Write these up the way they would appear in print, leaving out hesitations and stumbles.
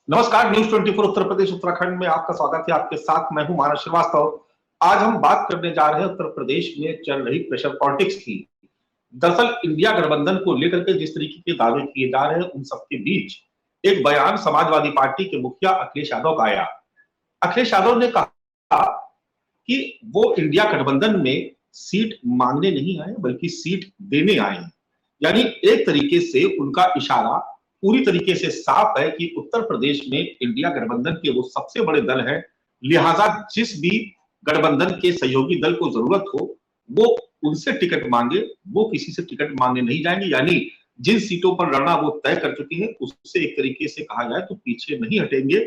नमस्कार, न्यूज 24 उत्तर प्रदेश उत्तराखंड में आपका स्वागत है। आपके साथ मैं हूं मानस श्रीवास्तव। आज हम बात करने जा रहे हैं उत्तर प्रदेश में चल रही प्रेशर पॉलिटिक्स की। दरअसल इंडिया गठबंधन को लेकर के जिस तरीके के दावे किए जा रहे हैं, उन सबके बीच एक बयान समाजवादी पार्टी के मुखिया अखिलेश यादव का आया। अखिलेश यादव ने कहा कि वो इंडिया गठबंधन में सीट मांगने नहीं आए बल्कि सीट देने आए हैं। यानी एक तरीके से उनका इशारा पूरी तरीके से साफ है कि उत्तर प्रदेश में इंडिया गठबंधन के वो सबसे बड़े दल हैं, लिहाजा जिस भी गठबंधन के सहयोगी दल को जरूरत हो वो उनसे टिकट मांगे, वो किसी से टिकट मांगने नहीं जाएंगे। यानी जिन सीटों पर लड़ना वो तय कर चुके हैं उससे एक तरीके से कहा जाए तो पीछे नहीं हटेंगे।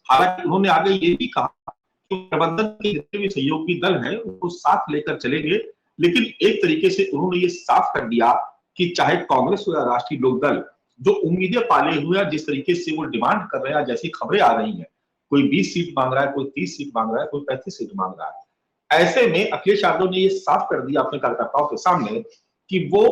हालांकि उन्होंने आगे ये भी कहा कि गठबंधन के जितने भी सहयोगी दल हैं उनको साथ लेकर चलेंगे, लेकिन एक तरीके से उन्होंने ये साफ कर दिया कि चाहे कांग्रेस हो या राष्ट्रीय लोकदल, जो उम्मीदें पाले हुए हैं, जिस तरीके से वो डिमांड कर रहे हैं, जैसी खबरें आ रही हैं, कोई 20 सीट मांग रहा है, कोई 30 सीट मांग रहा है, कोई 35 सीट मांग रहा है। ऐसे में अखिलेश यादव ने ये साफ कर दिया अपने कार्यकर्ताओं के सामने कि वो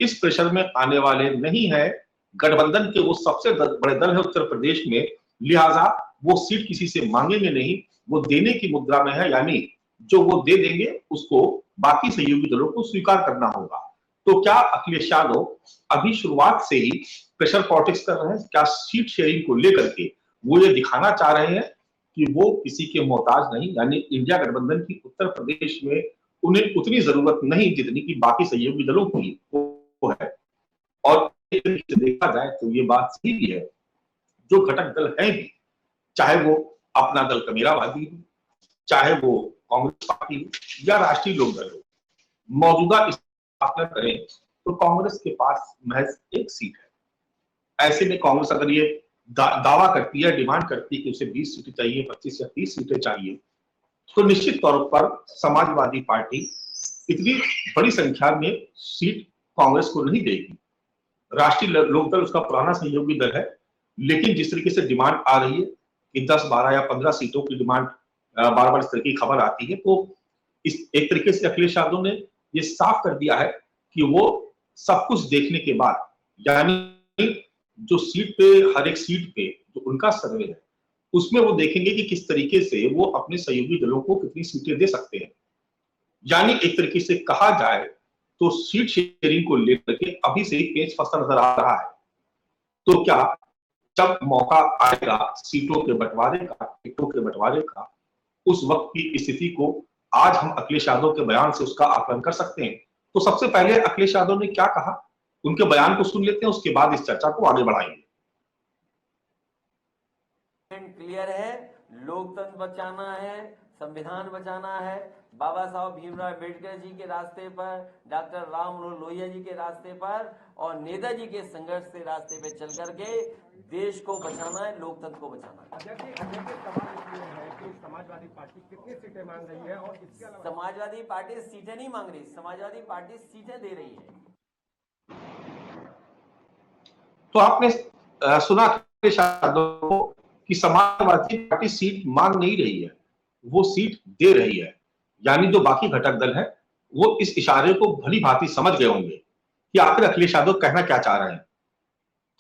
इस प्रेशर में आने वाले नहीं है। गठबंधन के वो सबसे बड़े दल है उत्तर प्रदेश में, लिहाजा वो सीट किसी से मांगेंगे नहीं, वो देने की मुद्रा में है। यानी जो वो दे देंगे उसको बाकी सहयोगी दलों को स्वीकार करना होगा। तो क्या अखिलेश यादव अभी शुरुआत से ही प्रेशर पॉलिटिक्स कर रहे हैं? क्या सीट शेयरिंग को लेकर के वो ये दिखाना चाह रहे हैं कि वो किसी के मोहताज नहीं, यानी इंडिया गठबंधन की उत्तर प्रदेश में उन्हें उतनी जरूरत नहीं जितनी की बाकी सहयोगी दलों की वो है। और देखा जाए तो ये बात सही भी है, जो घटक दल है भी, चाहे वो अपना दल कबीरावादी हो, चाहे वो कांग्रेस पार्टी हो या राष्ट्रीय लोकदल हो, मौजूदा स्थापना करें तो कांग्रेस के पास महज एक सीट है। ऐसे में कांग्रेस अगर ये दावा करती है, डिमांड करती है कि उसे 20 सीटें चाहिए, 25 या 30 सीटें चाहिए, तो निश्चित तौर पर समाजवादी पार्टी इतनी बड़ी संख्या में सीट कांग्रेस को नहीं देगी। राष्ट्रीय लोकदल उसका पुराना सहयोगी दल है, लेकिन जिस तरीके से डिमांड आ रही है कि 10, 12 या 15 सीटों की डिमांड बार बार इस तरह की खबर आती है, तो इस एक तरीके से अखिलेश यादव ने ये साफ कर दिया है कि वो सब कुछ देखने के बाद, यानी जो सीट पे, हर एक सीट पे जो उनका सर्वे है उसमें वो देखेंगे कि किस तरीके से वो अपने सहयोगी दलों को कितनी सीटें दे सकते हैं। यानी एक तरीके से कहा जाए तो सीट शेयरिंग को लेकर के अभी से ही पेच फंसा नजर आ रहा है। तो क्या जब मौका आएगा सीटों के बंटवारे का, टिकटों के बंटवारे का, उस वक्त की स्थिति को आज हम अखिलेश यादव के बयान से उसका आकलन कर सकते हैं। तो सबसे पहले अखिलेश यादव ने क्या कहा, उनके बयान को सुन लेते हैं, उसके बाद इस चर्चा को आगे बढ़ाएंगे। क्लियर है, लोकतंत्र बचाना है, संविधान बचाना है, बाबा साहब भीमराव अम्बेडकर जी के रास्ते पर, डॉक्टर राम मनोहर लोहिया जी के रास्ते पर और नेताजी के संघर्ष के रास्ते पे चल करके देश को बचाना है, लोकतंत्र को बचाना है। सवाल है कि समाजवादी पार्टी कितनी सीटें मांग रही है और इसके अलावा समाजवादी पार्टी सीटें नहीं मांग रही, समाजवादी पार्टी सीटें दे रही है। तो आपने सुना अखिलेश यादव कि समाजवादी पार्टी सीट मांग नहीं रही है, वो सीट दे रही है। यानी जो बाकी घटक दल है वो इस इशारे को भली भांति समझ गए होंगे कि आखिर अखिलेश यादव कहना क्या चाह रहे हैं।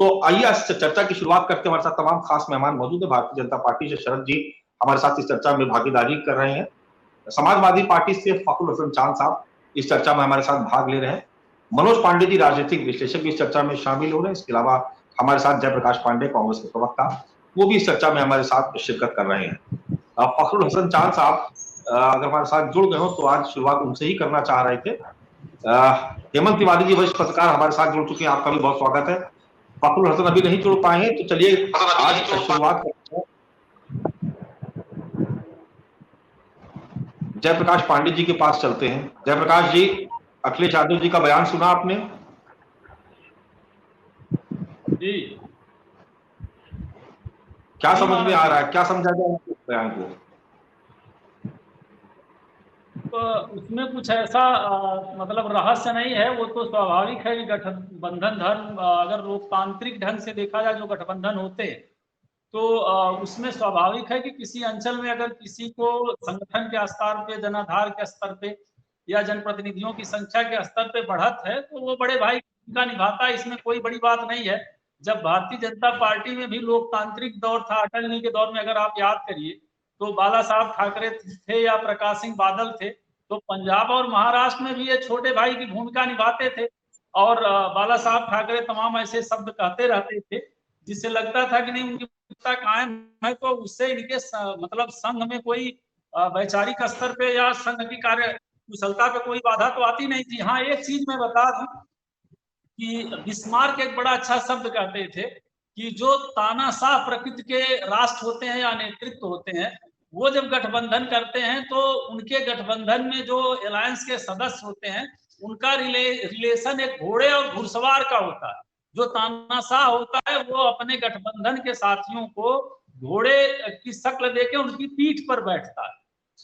तो आइए इस चर्चा की शुरुआत करते हैं। हमारे साथ तमाम खास मेहमान मौजूद है। भारतीय जनता पार्टी से शरद जी हमारे साथ इस चर्चा में भागीदारी कर रहे हैं। समाजवादी पार्टी से फखरुल हसन चांद साहब इस चर्चा में हमारे साथ भाग ले रहे हैं। मनोज पांडे जी राजनीतिक विश्लेषक भी इस चर्चा में शामिल हो रहे हैं। इसके अलावा हमारे साथ जयप्रकाश पांडे कांग्रेस के प्रवक्ता, वो भी इस चर्चा में हमारे साथ शिरकत कर रहे हैं। फखरुल हसन चांद साहब अगर हमारे साथ जुड़ गए हो तो आज शुरुआत उनसे ही करना चाह रहे थे। हेमंत तिवारी जी वरिष्ठ पत्रकार हमारे साथ जुड़ चुके हैं, आपका भी बहुत स्वागत है। फखरुल हसन अभी नहीं जुड़ पाए हैं, तो चलिए आज शुरुआत करते हैं। जयप्रकाश पांडे जी के पास चलते हैं। जयप्रकाश जी, अखिलेश यादव जी का बयान सुना आपने? जी, क्या समझ में आ रहा है, क्या समझा जाए बयान को? तो उसमें कुछ ऐसा मतलब रहस्य नहीं है। वो तो स्वाभाविक है कि गठबंधन धर्म अगर लोकतांत्रिक ढंग से देखा जाए जो गठबंधन होते तो उसमें स्वाभाविक है कि किसी अंचल में अगर किसी को संगठन के स्तर पे, जनाधार के स्तर पे या जनप्रतिनिधियों की संख्या के स्तर पे बढ़त है तो वो बड़े भाई की भूमिका निभाता है, इसमें कोई बड़ी बात नहीं है। जब भारतीय जनता पार्टी में भी लोकतांत्रिक दौर था, अटल जी के दौर में अगर आप याद करिए तो बाला साहब ठाकरे थे या प्रकाश सिंह बादल थे, तो पंजाब और महाराष्ट्र में भी ये छोटे भाई की भूमिका निभाते थे और बाला साहब ठाकरे तमाम ऐसे शब्द कहते रहते थे जिससे लगता था कि नहीं उनकी भूमिका कायम है, तो उससे इनके मतलब संघ में कोई वैचारिक स्तर पे या संघ की कार्य कुशलता पे कोई बाधा तो आती नहीं थी। हाँ, एक चीज मैं बता दूं कि बिस्मार्क एक बड़ा अच्छा शब्द कहते थे कि जो तानाशाह प्रकृति के राष्ट्र होते हैं या नेतृत्व होते हैं, वो जब गठबंधन करते हैं तो उनके गठबंधन में जो अलायंस के सदस्य होते हैं उनका रिलेशन एक घोड़े और घुड़सवार का होता है। जो तानाशाह होता है वो अपने गठबंधन के साथियों को घोड़े की शक्ल देके उनकी पीठ पर बैठता है,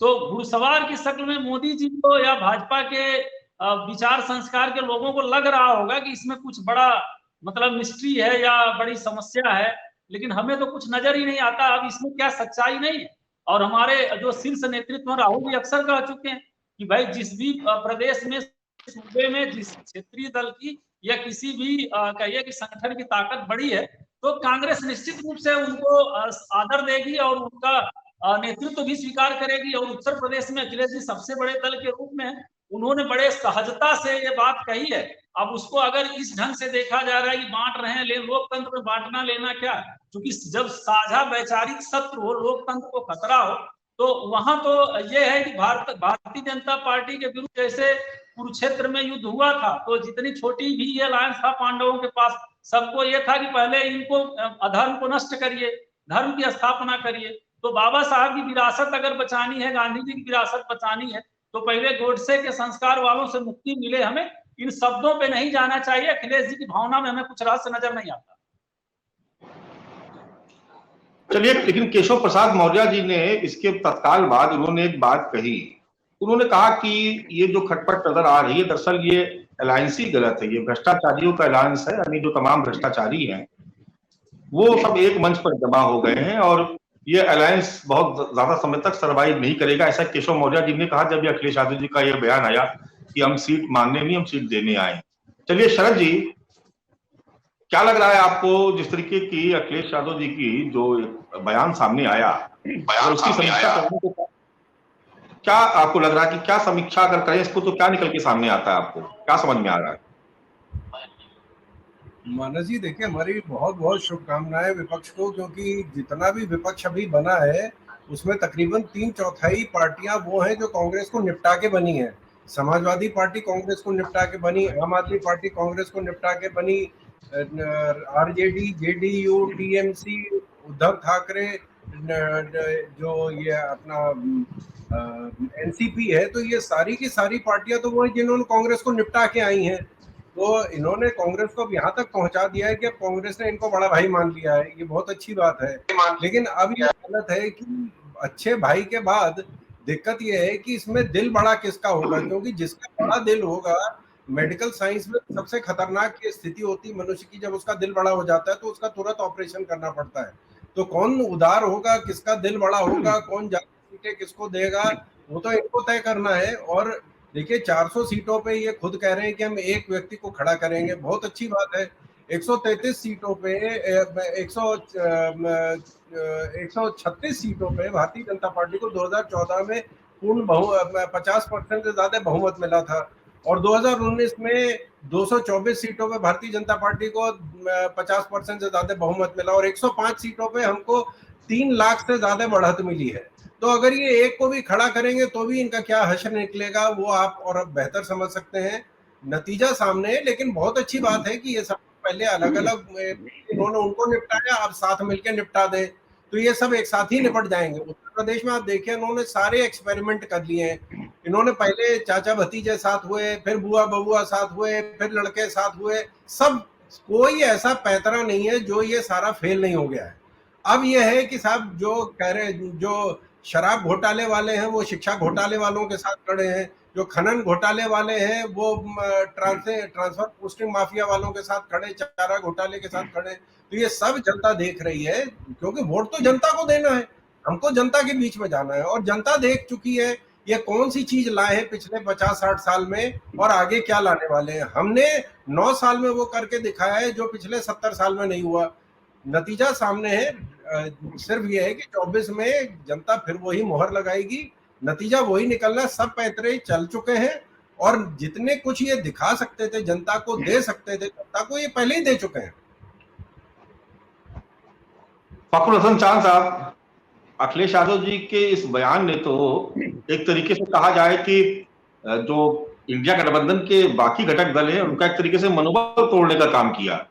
तो घुड़सवार की शक्ल में मोदी जी को या भाजपा के विचार संस्कार के लोगों को लग रहा होगा कि इसमें कुछ बड़ा मतलब मिस्ट्री है या बड़ी समस्या है, लेकिन हमें तो कुछ नजर ही नहीं आता अब इसमें क्या सच्चाई नहीं है। और हमारे जो शीर्ष नेतृत्व राहुल भी अक्सर कह चुके हैं कि भाई जिस भी प्रदेश में सूबे में जिस क्षेत्रीय दल की या किसी भी कहिए कि संगठन की ताकत बड़ी है तो कांग्रेस निश्चित रूप से उनको आदर देगी और उनका नेतृत्व भी स्वीकार करेगी। और उत्तर प्रदेश में अखिलेश जी सबसे बड़े दल के रूप में उन्होंने बड़े सहजता से ये बात कही है। अब उसको अगर इस ढंग से देखा जा रहा है कि बांट रहे हैं, ले लोकतंत्र में बांटना लेना क्या, क्योंकि जब साझा वैचारिक शत्रु हो, लोकतंत्र को खतरा हो, तो वहां तो ये है कि भारतीय जनता पार्टी के विरुद्ध जैसे कुरुक्षेत्र में युद्ध हुआ था तो जितनी छोटी भी ये अलायंस था पांडवों के पास, सबको ये था कि पहले इनको अधर्म को नष्ट करिए, धर्म की स्थापना करिए। तो बाबा साहब की विरासत अगर बचानी है, गांधी जी की विरासत बचानी है, तो पहले गोडसे के संस्कार वालों से मुक्ति मिले। हमें इन शब्दों पे नहीं जाना चाहिए, अखिलेश जी की भावना में हमें कुछ रहस्य नजर नहीं आता। चलिए, लेकिन केशव प्रसाद मौर्य जी ने इसके तत्काल बाद उन्होंने एक बात कही, उन्होंने कहा कि ये जो खटपट नजर आ रही है दरअसल ये अलायंस ही गलत है, ये भ्रष्टाचारियों का अलायंस है, यानी जो तमाम भ्रष्टाचारी हैं वो सब एक मंच पर जमा हो गए हैं और ये अलायंस बहुत ज्यादा समय तक सर्वाइव नहीं करेगा, ऐसा केशव मौर्य जी ने कहा जब ये अखिलेश यादव जी का यह बयान आया कि हम सीट मांगने नहीं हम सीट देने आए। चलिए शरद जी, क्या लग रहा है आपको जिस तरीके की अखिलेश यादव जी की जो बयान सामने आया, उसकी समीक्षा करने को क्या आपको लग रहा है कि क्या समीक्षा अगर करें इसको तो क्या निकल के सामने आता है, आपको क्या समझ में आ रहा है? मानस जी देखिए, हमारी बहुत बहुत शुभकामनाएं विपक्ष को, क्योंकि जितना भी विपक्ष अभी बना है उसमें तकरीबन 3/4 पार्टियां वो हैं जो कांग्रेस को निपटा के बनी है। समाजवादी पार्टी कांग्रेस को निपटा के बनी, आम आदमी पार्टी कांग्रेस को निपटा के बनी, RJD, JDU, TMC, Uddhav Thackeray, जो ये अपना एनसीपी है, तो ये सारी की सारी पार्टियां तो वो हैं जिन्होंने कांग्रेस को निपटा के आई हैं। तो इन्होंने कांग्रेस को अब यहाँ तक पहुंचा दिया है कि अब कांग्रेस ने इनको बड़ा भाई मान लिया है, ये बहुत अच्छी बात है। लेकिन अब ये गलत है कि अच्छे भाई के बाद दिक्कत ये है कि इसमें दिल बड़ा किसका होगा, क्योंकि जिसका बड़ा दिल होगा, मेडिकल साइंस में सबसे खतरनाक स्थिति होती है मनुष्य की, जब उसका दिल बड़ा हो जाता है तो उसका तुरंत ऑपरेशन करना पड़ता है। तो कौन उदार होगा, किसका दिल बड़ा होगा, कौन ज्यादा सीटें किसको देगा, वो तो इनको तय करना है। और देखिए 400 सीटों पे ये खुद कह रहे हैं कि हम एक व्यक्ति को खड़ा करेंगे, बहुत अच्छी बात है। 133 सीटों पे 136 सीटों पे भारतीय जनता पार्टी को 2014 में पूर्ण 50% से ज्यादा बहुमत मिला था और 2019 में 224 सीटों पे भारतीय जनता पार्टी को 50% से ज्यादा बहुमत मिला और 105 सीटों पे हमको 3 लाख से ज्यादा बढ़त मिली है। तो अगर ये एक को भी खड़ा करेंगे तो भी इनका क्या हश्र निकलेगा वो आप और अब बेहतर समझ सकते हैं। नतीजा सामने है, लेकिन बहुत अच्छी बात है कि ये सब पहले अलग अलग इन्होंने उनको निपटाया, अब साथ मिलकर निपटा दें तो ये सब एक साथ ही निपट जाएंगे। उत्तर प्रदेश में आप देखिए, इन्होंने सारे एक्सपेरिमेंट कर लिए हैं। इन्होंने पहले चाचा भतीजे साथ हुए, फिर बुआ बबुआ साथ हुए, फिर लड़के साथ हुए, सब कोई ऐसा पैतरा नहीं है जो ये सारा फेल नहीं हो गया है। अब ये है कि साहब जो कह रहे, जो शराब घोटाले वाले हैं वो शिक्षा घोटाले वालों के साथ खड़े हैं, जो खनन घोटाले वाले हैं वो ट्रांसफर पोस्टिंग माफिया वालों के साथ खड़े, चारा घोटाले के साथ खड़े। तो ये सब जनता देख रही है, क्योंकि वोट तो जनता को देना है, हमको जनता के बीच में जाना है और जनता देख चुकी है ये कौन सी चीज लाए हैं पिछले 50-60 साल में और आगे क्या लाने वाले हैं। हमने 9 साल में वो करके दिखाया है जो पिछले 70 साल में नहीं हुआ। नतीजा सामने है। सिर्फ ये है कि 24 में जनता फिर वही मोहर लगाएगी, नतीजा वही निकलना। सब पैतरे चल चुके हैं और जितने कुछ ये दिखा सकते थे, जनता को दे सकते थे, जनता को ये पहले ही दे चुके हैं। फखरुल हसन चांद साहब, अखिलेश यादव जी के इस बयान ने तो एक तरीके से कहा जाए कि जो इंडिया गठबंधन के बाकी घटक दल हैं उनका एक तरीके से मनोबल तोड़ने का काम किया।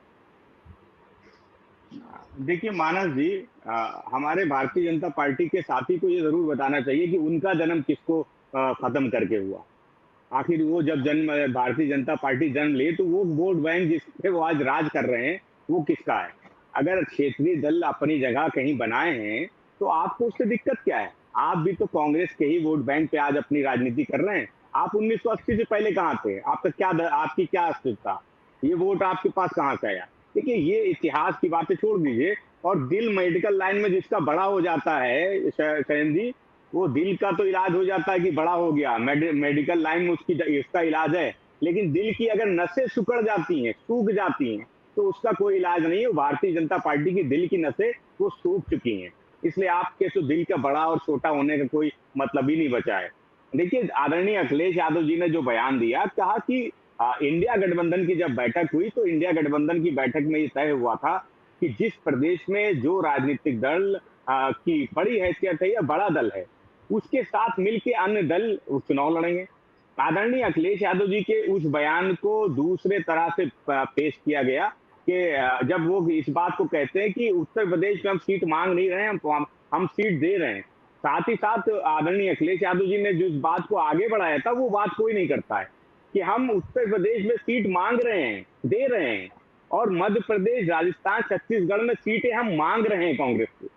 देखिए मानस जी, हमारे भारतीय जनता पार्टी के साथी को ये जरूर बताना चाहिए कि उनका जन्म किसको खत्म करके हुआ। आखिर वो जब जन्म भारतीय जनता पार्टी जन्म ले तो वो वोट बैंक जिस पे वो आज राज कर रहे हैं वो किसका है। अगर क्षेत्रीय दल अपनी जगह कहीं बनाए हैं तो आपको उससे दिक्कत क्या है। आप भी तो कांग्रेस के ही वोट बैंक पे आज अपनी राजनीति कर रहे हैं। आप 1980 से पहले कहाँ थे? आपकी क्या अस्तित्व था? ये वोट आपके पास कहाँ से आया? देखिए ये इतिहास की बातें छोड़ दीजिए। और दिल मेडिकल लाइन में जिसका बड़ा हो जाता है शयन जी, वो दिल का तो इलाज हो जाता है कि बड़ा हो गया, मेडिकल लाइन में इसका इलाज है। लेकिन दिल की अगर नसें सिकुड़ जाती हैं, सूख जाती हैं, तो उसका कोई इलाज नहीं है। भारतीय जनता पार्टी की दिल की नसें वो सूख चुकी हैं। इसलिए आपके तो दिल का बड़ा और छोटा होने का कोई मतलब ही नहीं बचा है। देखिए आदरणीय अखिलेश यादव जी ने जो बयान दिया, कहा कि इंडिया गठबंधन की जब बैठक हुई तो इंडिया गठबंधन की बैठक में ये तय हुआ था कि जिस प्रदेश में जो राजनीतिक दल की बड़ी हैसियत है या बड़ा दल है, उसके साथ मिलकर अन्य दल चुनाव लड़ेंगे। आदरणीय अखिलेश यादव जी के उस बयान को दूसरे तरह से पेश किया गया कि जब वो इस बात को कहते हैं कि उत्तर प्रदेश में हम सीट मांग नहीं रहे हैं, हम सीट दे रहे हैं। साथ ही साथ आदरणीय अखिलेश यादव जी ने जिस बात को आगे बढ़ाया था वो बात कोई नहीं करता है कि हम उत्तर प्रदेश में सीट मांग रहे हैं, दे रहे हैं, और मध्य प्रदेश, राजस्थान, छत्तीसगढ़ में सीटें हम मांग रहे हैं कांग्रेस को।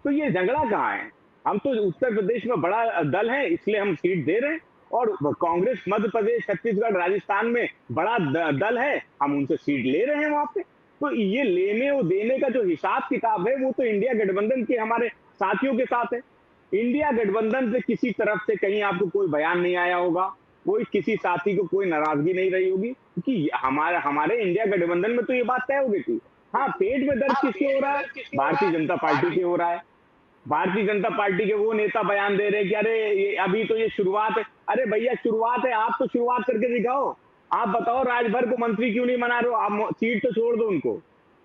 तो ये झगड़ा कहाँ है? हम तो उत्तर प्रदेश में बड़ा दल है इसलिए हम सीट दे रहे हैं, और कांग्रेस मध्य प्रदेश, छत्तीसगढ़, राजस्थान में बड़ा दल है, हम उनसे सीट ले रहे हैं वहां पे। तो ये लेने और देने का जो हिसाब किताब है वो तो इंडिया गठबंधन के हमारे साथियों के साथ है। इंडिया गठबंधन से किसी तरफ से कहीं आपको कोई बयान नहीं आया होगा, कोई किसी साथी को कोई नाराजगी नहीं रही होगी, क्योंकि हमारे इंडिया गठबंधन में तो ये बात तय हो गई थी। हाँ, पेट में दर्द किसके हो रहा है? भारतीय जनता पार्टी के हो रहा है। भारतीय जनता पार्टी के वो नेता बयान दे रहे हैं कि अरे अभी तो ये शुरुआत है। अरे भैया शुरुआत है, आप तो शुरुआत करके दिखाओ। आप बताओ राजभर को मंत्री क्यों नहीं बना रहे हो? आप सीट तो छोड़ दो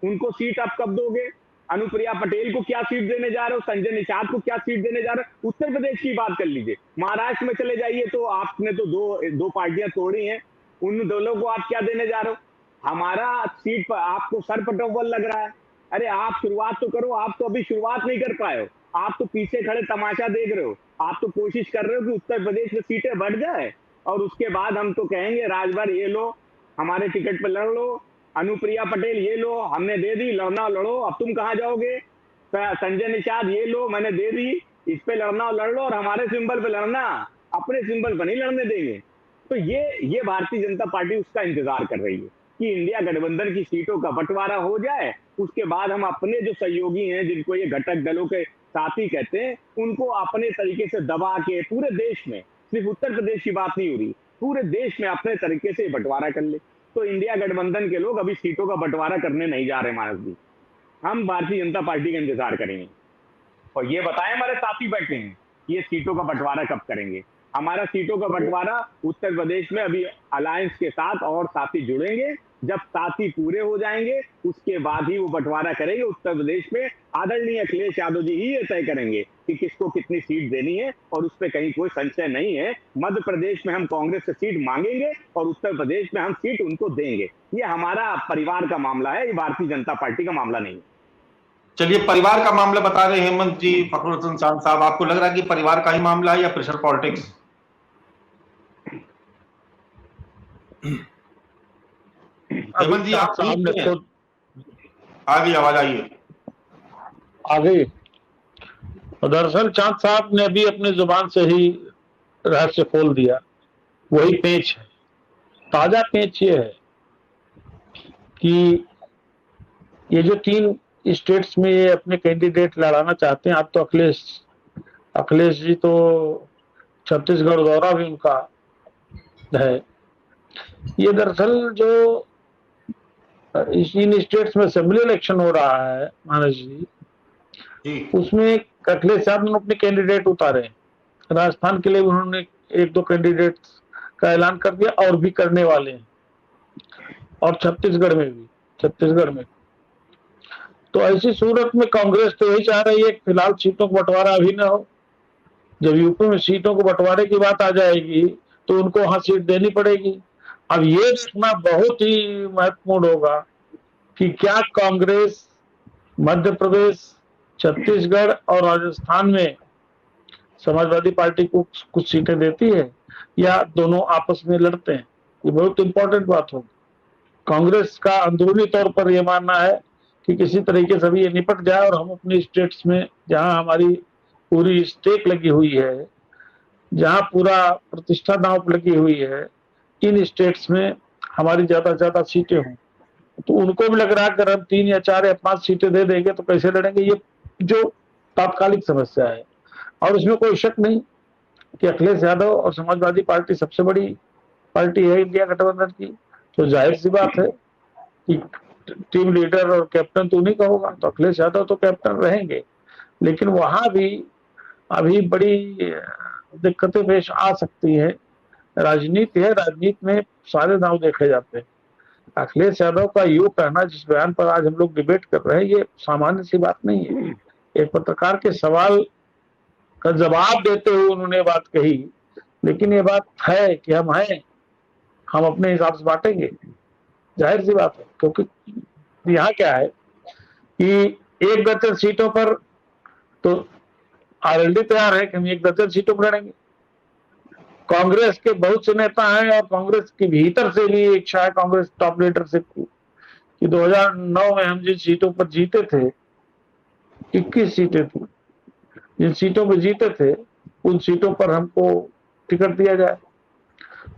उनको सीट आप कब दोगे? अनुप्रिया पटेल को क्या सीट देने जा रहे हो? संजय निषाद को क्या सीट देने जा रहे हो? उत्तर प्रदेश की बात कर लीजिए, महाराष्ट्र में चले जाइए तो आपने तो दो पार्टियां तोड़ी हैं, उन दोनों को आप क्या देने जा रहे हो? हमारा सीट पर आपको सर पटोवल लग रहा है। अरे आप शुरुआत तो करो, आप तो अभी शुरुआत नहीं कर पाए हो, आप तो पीछे खड़े तमाशा देख रहे हो। आप तो कोशिश कर रहे हो कि उत्तर प्रदेश में सीटें बढ़ जाए और उसके बाद हम तो कहेंगे राजभर ये लो, हमारे टिकट पे लड़ लो, अनुप्रिया पटेल ये लो, हमने दे दी, लड़ना लड़ो, अब तुम कहाँ जाओगे? संजय निषाद ये लो, मैंने दे दी, इस पे लड़ना लड़ लो, और हमारे सिंबल पे लड़ना, अपने सिंबल पे नहीं लड़ने देंगे। तो ये भारतीय जनता पार्टी उसका इंतजार कर रही है कि इंडिया गठबंधन की सीटों का बंटवारा हो जाए, उसके बाद हम अपने जो सहयोगी हैं जिनको ये घटक दलों के साथी कहते हैं, उनको अपने तरीके से दबा के पूरे देश में, सिर्फ उत्तर प्रदेश की बात नहीं हो रही, पूरे देश में अपने तरीके से बंटवारा कर ले। तो इंडिया गठबंधन के लोग अभी सीटों का बंटवारा करने नहीं जा रहे मानस जी, हम भारतीय जनता पार्टी का इंतजार करेंगे। और ये बताएं हमारे साथी बैठे हैं, ये सीटों का बंटवारा कब करेंगे? हमारा सीटों का बंटवारा उत्तर प्रदेश में अभी अलायंस के साथ और साथी जुड़ेंगे, जब साथी पूरे हो जाएंगे उसके बाद ही वो बंटवारा करेंगे उत्तर प्रदेश में। आदरणीय अखिलेश यादव जी ही ये तय करेंगे कि किसको कितनी सीट देनी है, और उस पर कहीं कोई संशय नहीं है। मध्य प्रदेश में हम कांग्रेस से सीट मांगेंगे और उत्तर प्रदेश में हम सीट उनको देंगे। ये हमारा परिवार का मामला है, ये भारतीय जनता पार्टी का मामला नहीं है। चलिए, परिवार का मामला बता रहे हेमंत जी, फखरुल हसन चांद साहब, आपको लग रहा है कि परिवार का ही मामला है या प्रेशर पॉलिटिक्स? हेमंत जी, आप तो आगे आवाज आइए। आ गई। दरअसल चांद साहब ने अभी अपने जुबान से ही रहस्य खोल दिया, वही पेंच है। ताजा पेंच ये है कि ये जो 3 स्टेट्स में ये अपने कैंडिडेट लड़ाना चाहते हैं, अब तो अखिलेश जी तो छत्तीसगढ़ दौरा भी उनका है। ये दरअसल जो इन स्टेट्स में असेंबली इलेक्शन हो रहा है मानस जी, उसमें अखिलेश यादव ने अपने कैंडिडेट उतारे। राजस्थान के लिए उन्होंने 1-2 कैंडिडेट का ऐलान कर दिया और भी करने वाले हैं, और छत्तीसगढ़ में। तो ऐसी सूरत में कांग्रेस तो यही चाह रही है कि फिलहाल सीटों का बंटवारा अभी न हो। जब यूपी में सीटों को बंटवारे की बात आ जाएगी तो उनको वहां सीट देनी पड़ेगी। अब ये देखना बहुत ही महत्वपूर्ण होगा कि क्या कांग्रेस मध्य प्रदेश, छत्तीसगढ़ और राजस्थान में समाजवादी पार्टी को कुछ सीटें देती है या दोनों आपस में लड़ते हैं। ये बहुत इंपॉर्टेंट बात होगी। कांग्रेस का अंदरूनी तौर पर यह मानना है कि किसी तरीके से भी ये निपट जाए और हम अपने स्टेट्स में, जहां हमारी पूरी स्टेक लगी हुई है, जहां पूरा प्रतिष्ठा दांव पर लगी हुई है, इन स्टेट्स में हमारी ज्यादा से ज्यादा सीटें हों। तो उनको भी लग रहा है अगर हम 3 या 4 या 5 सीटें दे देंगे तो कैसे लड़ेंगे। ये जो तात्कालिक समस्या है, और इसमें कोई शक नहीं कि अखिलेश यादव और समाजवादी पार्टी सबसे बड़ी पार्टी है इंडिया गठबंधन की। तो जाहिर सी बात है कि टीम लीडर और कैप्टन तो उन्हीं का होगा, तो अखिलेश यादव तो कैप्टन रहेंगे। लेकिन वहां भी अभी बड़ी दिक्कतें पेश आ सकती है। राजनीति है, राजनीति में सारे दांव देखे जाते हैं। अखिलेश यादव का यूं कहना, जिस बयान पर आज हम लोग डिबेट कर रहे हैं, ये सामान्य सी बात नहीं है। एक पत्रकार के सवाल का जवाब देते हुए उन्होंने बात कही, लेकिन ये बात है कि हम अपने हिसाब से बांटेंगे, जाहिर सी बात है। क्योंकि यहाँ क्या है कि 1 दर्जन सीटों पर तो आरएलडी तैयार है कि हम 1 दर्जन सीटों पर लड़ेंगे। कांग्रेस के बहुत से नेता हैं और कांग्रेस के भीतर से भी इच्छा है, कांग्रेस टॉप लीडरशिप की, कि 2009 में हम जिन सीटों पर जीते थे, 21 सीटें थी, जिन सीटों पर जीते थे उन सीटों पर हमको टिकट दिया जाए।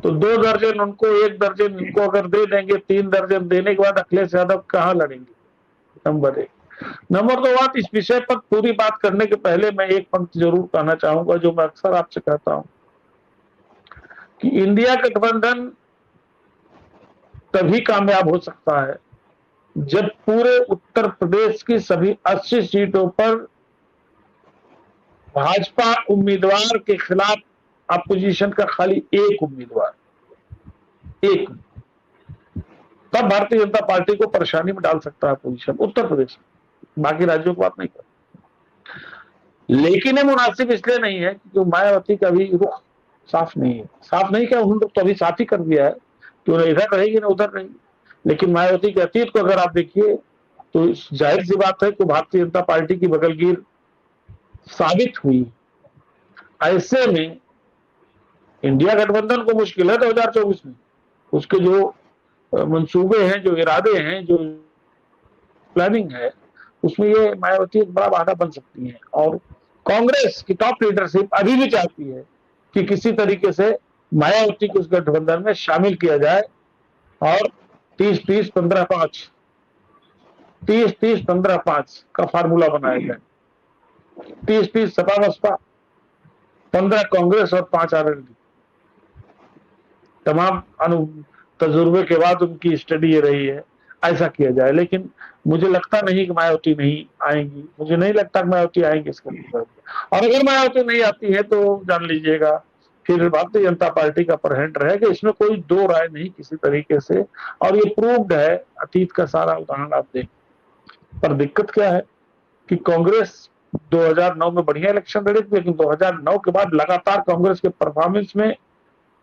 तो 2 दर्जन उनको, 1 दर्जन इनको अगर दे देंगे, 3 दर्जन देने के बाद अखिलेश यादव कहाँ लड़ेंगे? नंबर 1। नंबर 2 बात, इस विषय पर पूरी बात करने के पहले मैं एक पंक्ति जरूर कहना चाहूंगा, जो मैं अक्सर आपसे कहता हूं कि इंडिया गठबंधन तभी कामयाब हो सकता है जब पूरे उत्तर प्रदेश की सभी 80 सीटों पर भाजपा उम्मीदवार के खिलाफ अपोजिशन का खाली एक उम्मीदवार, तब भारतीय जनता पार्टी को परेशानी में डाल सकता है अपोजिशन उत्तर प्रदेश में। बाकी राज्यों की बात नहीं कर। लेकिन ये मुनासिब इसलिए नहीं है क्योंकि मायावती का भी रुख साफ नहीं है। साफ नहीं क्या, उन्होंने तो अभी साफ ही कर दिया है कि उन्हें इधर रहेगी ना उधर रहेगी। लेकिन मायावती के अतीत को अगर आप देखिए तो जाहिर सी बात है कि भारतीय जनता पार्टी की बगलगीर साबित हुई। ऐसे में इंडिया गठबंधन को मुश्किल है 2024 में। उसके जो मंसूबे हैं, जो इरादे हैं, जो प्लानिंग है, उसमें ये मायावती एक बड़ा बाधा बन सकती है। और कांग्रेस की टॉप लीडरशिप अभी भी चाहती है कि किसी तरीके से मायावती को उस गठबंधन में शामिल किया जाए और 30-30, 15-5, 30-30, 15-5 का फार्मूला बनाया जाए। 30-30 सपा बसपा, 15 कांग्रेस और 5 आरएलडी। तमाम तजुर्बे के बाद उनकी स्टडी ये रही है, ऐसा किया जाए। लेकिन मुझे लगता नहीं कि मायावती नहीं आएंगी, मुझे नहीं लगता कि मायावती आएंगे इसका। और अगर मायावती नहीं आती है तो जान लीजिएगा फिर भारतीय जनता पार्टी का परहेंट रहेगा, इसमें कोई 2 राय नहीं किसी तरीके से। और ये प्रूव्ड है, अतीत का सारा उदाहरण आप देखें। पर दिक्कत क्या है कि कांग्रेस 2009 में बढ़िया इलेक्शन लड़ी थी, लेकिन 2009 के बाद लगातार कांग्रेस के परफॉर्मेंस में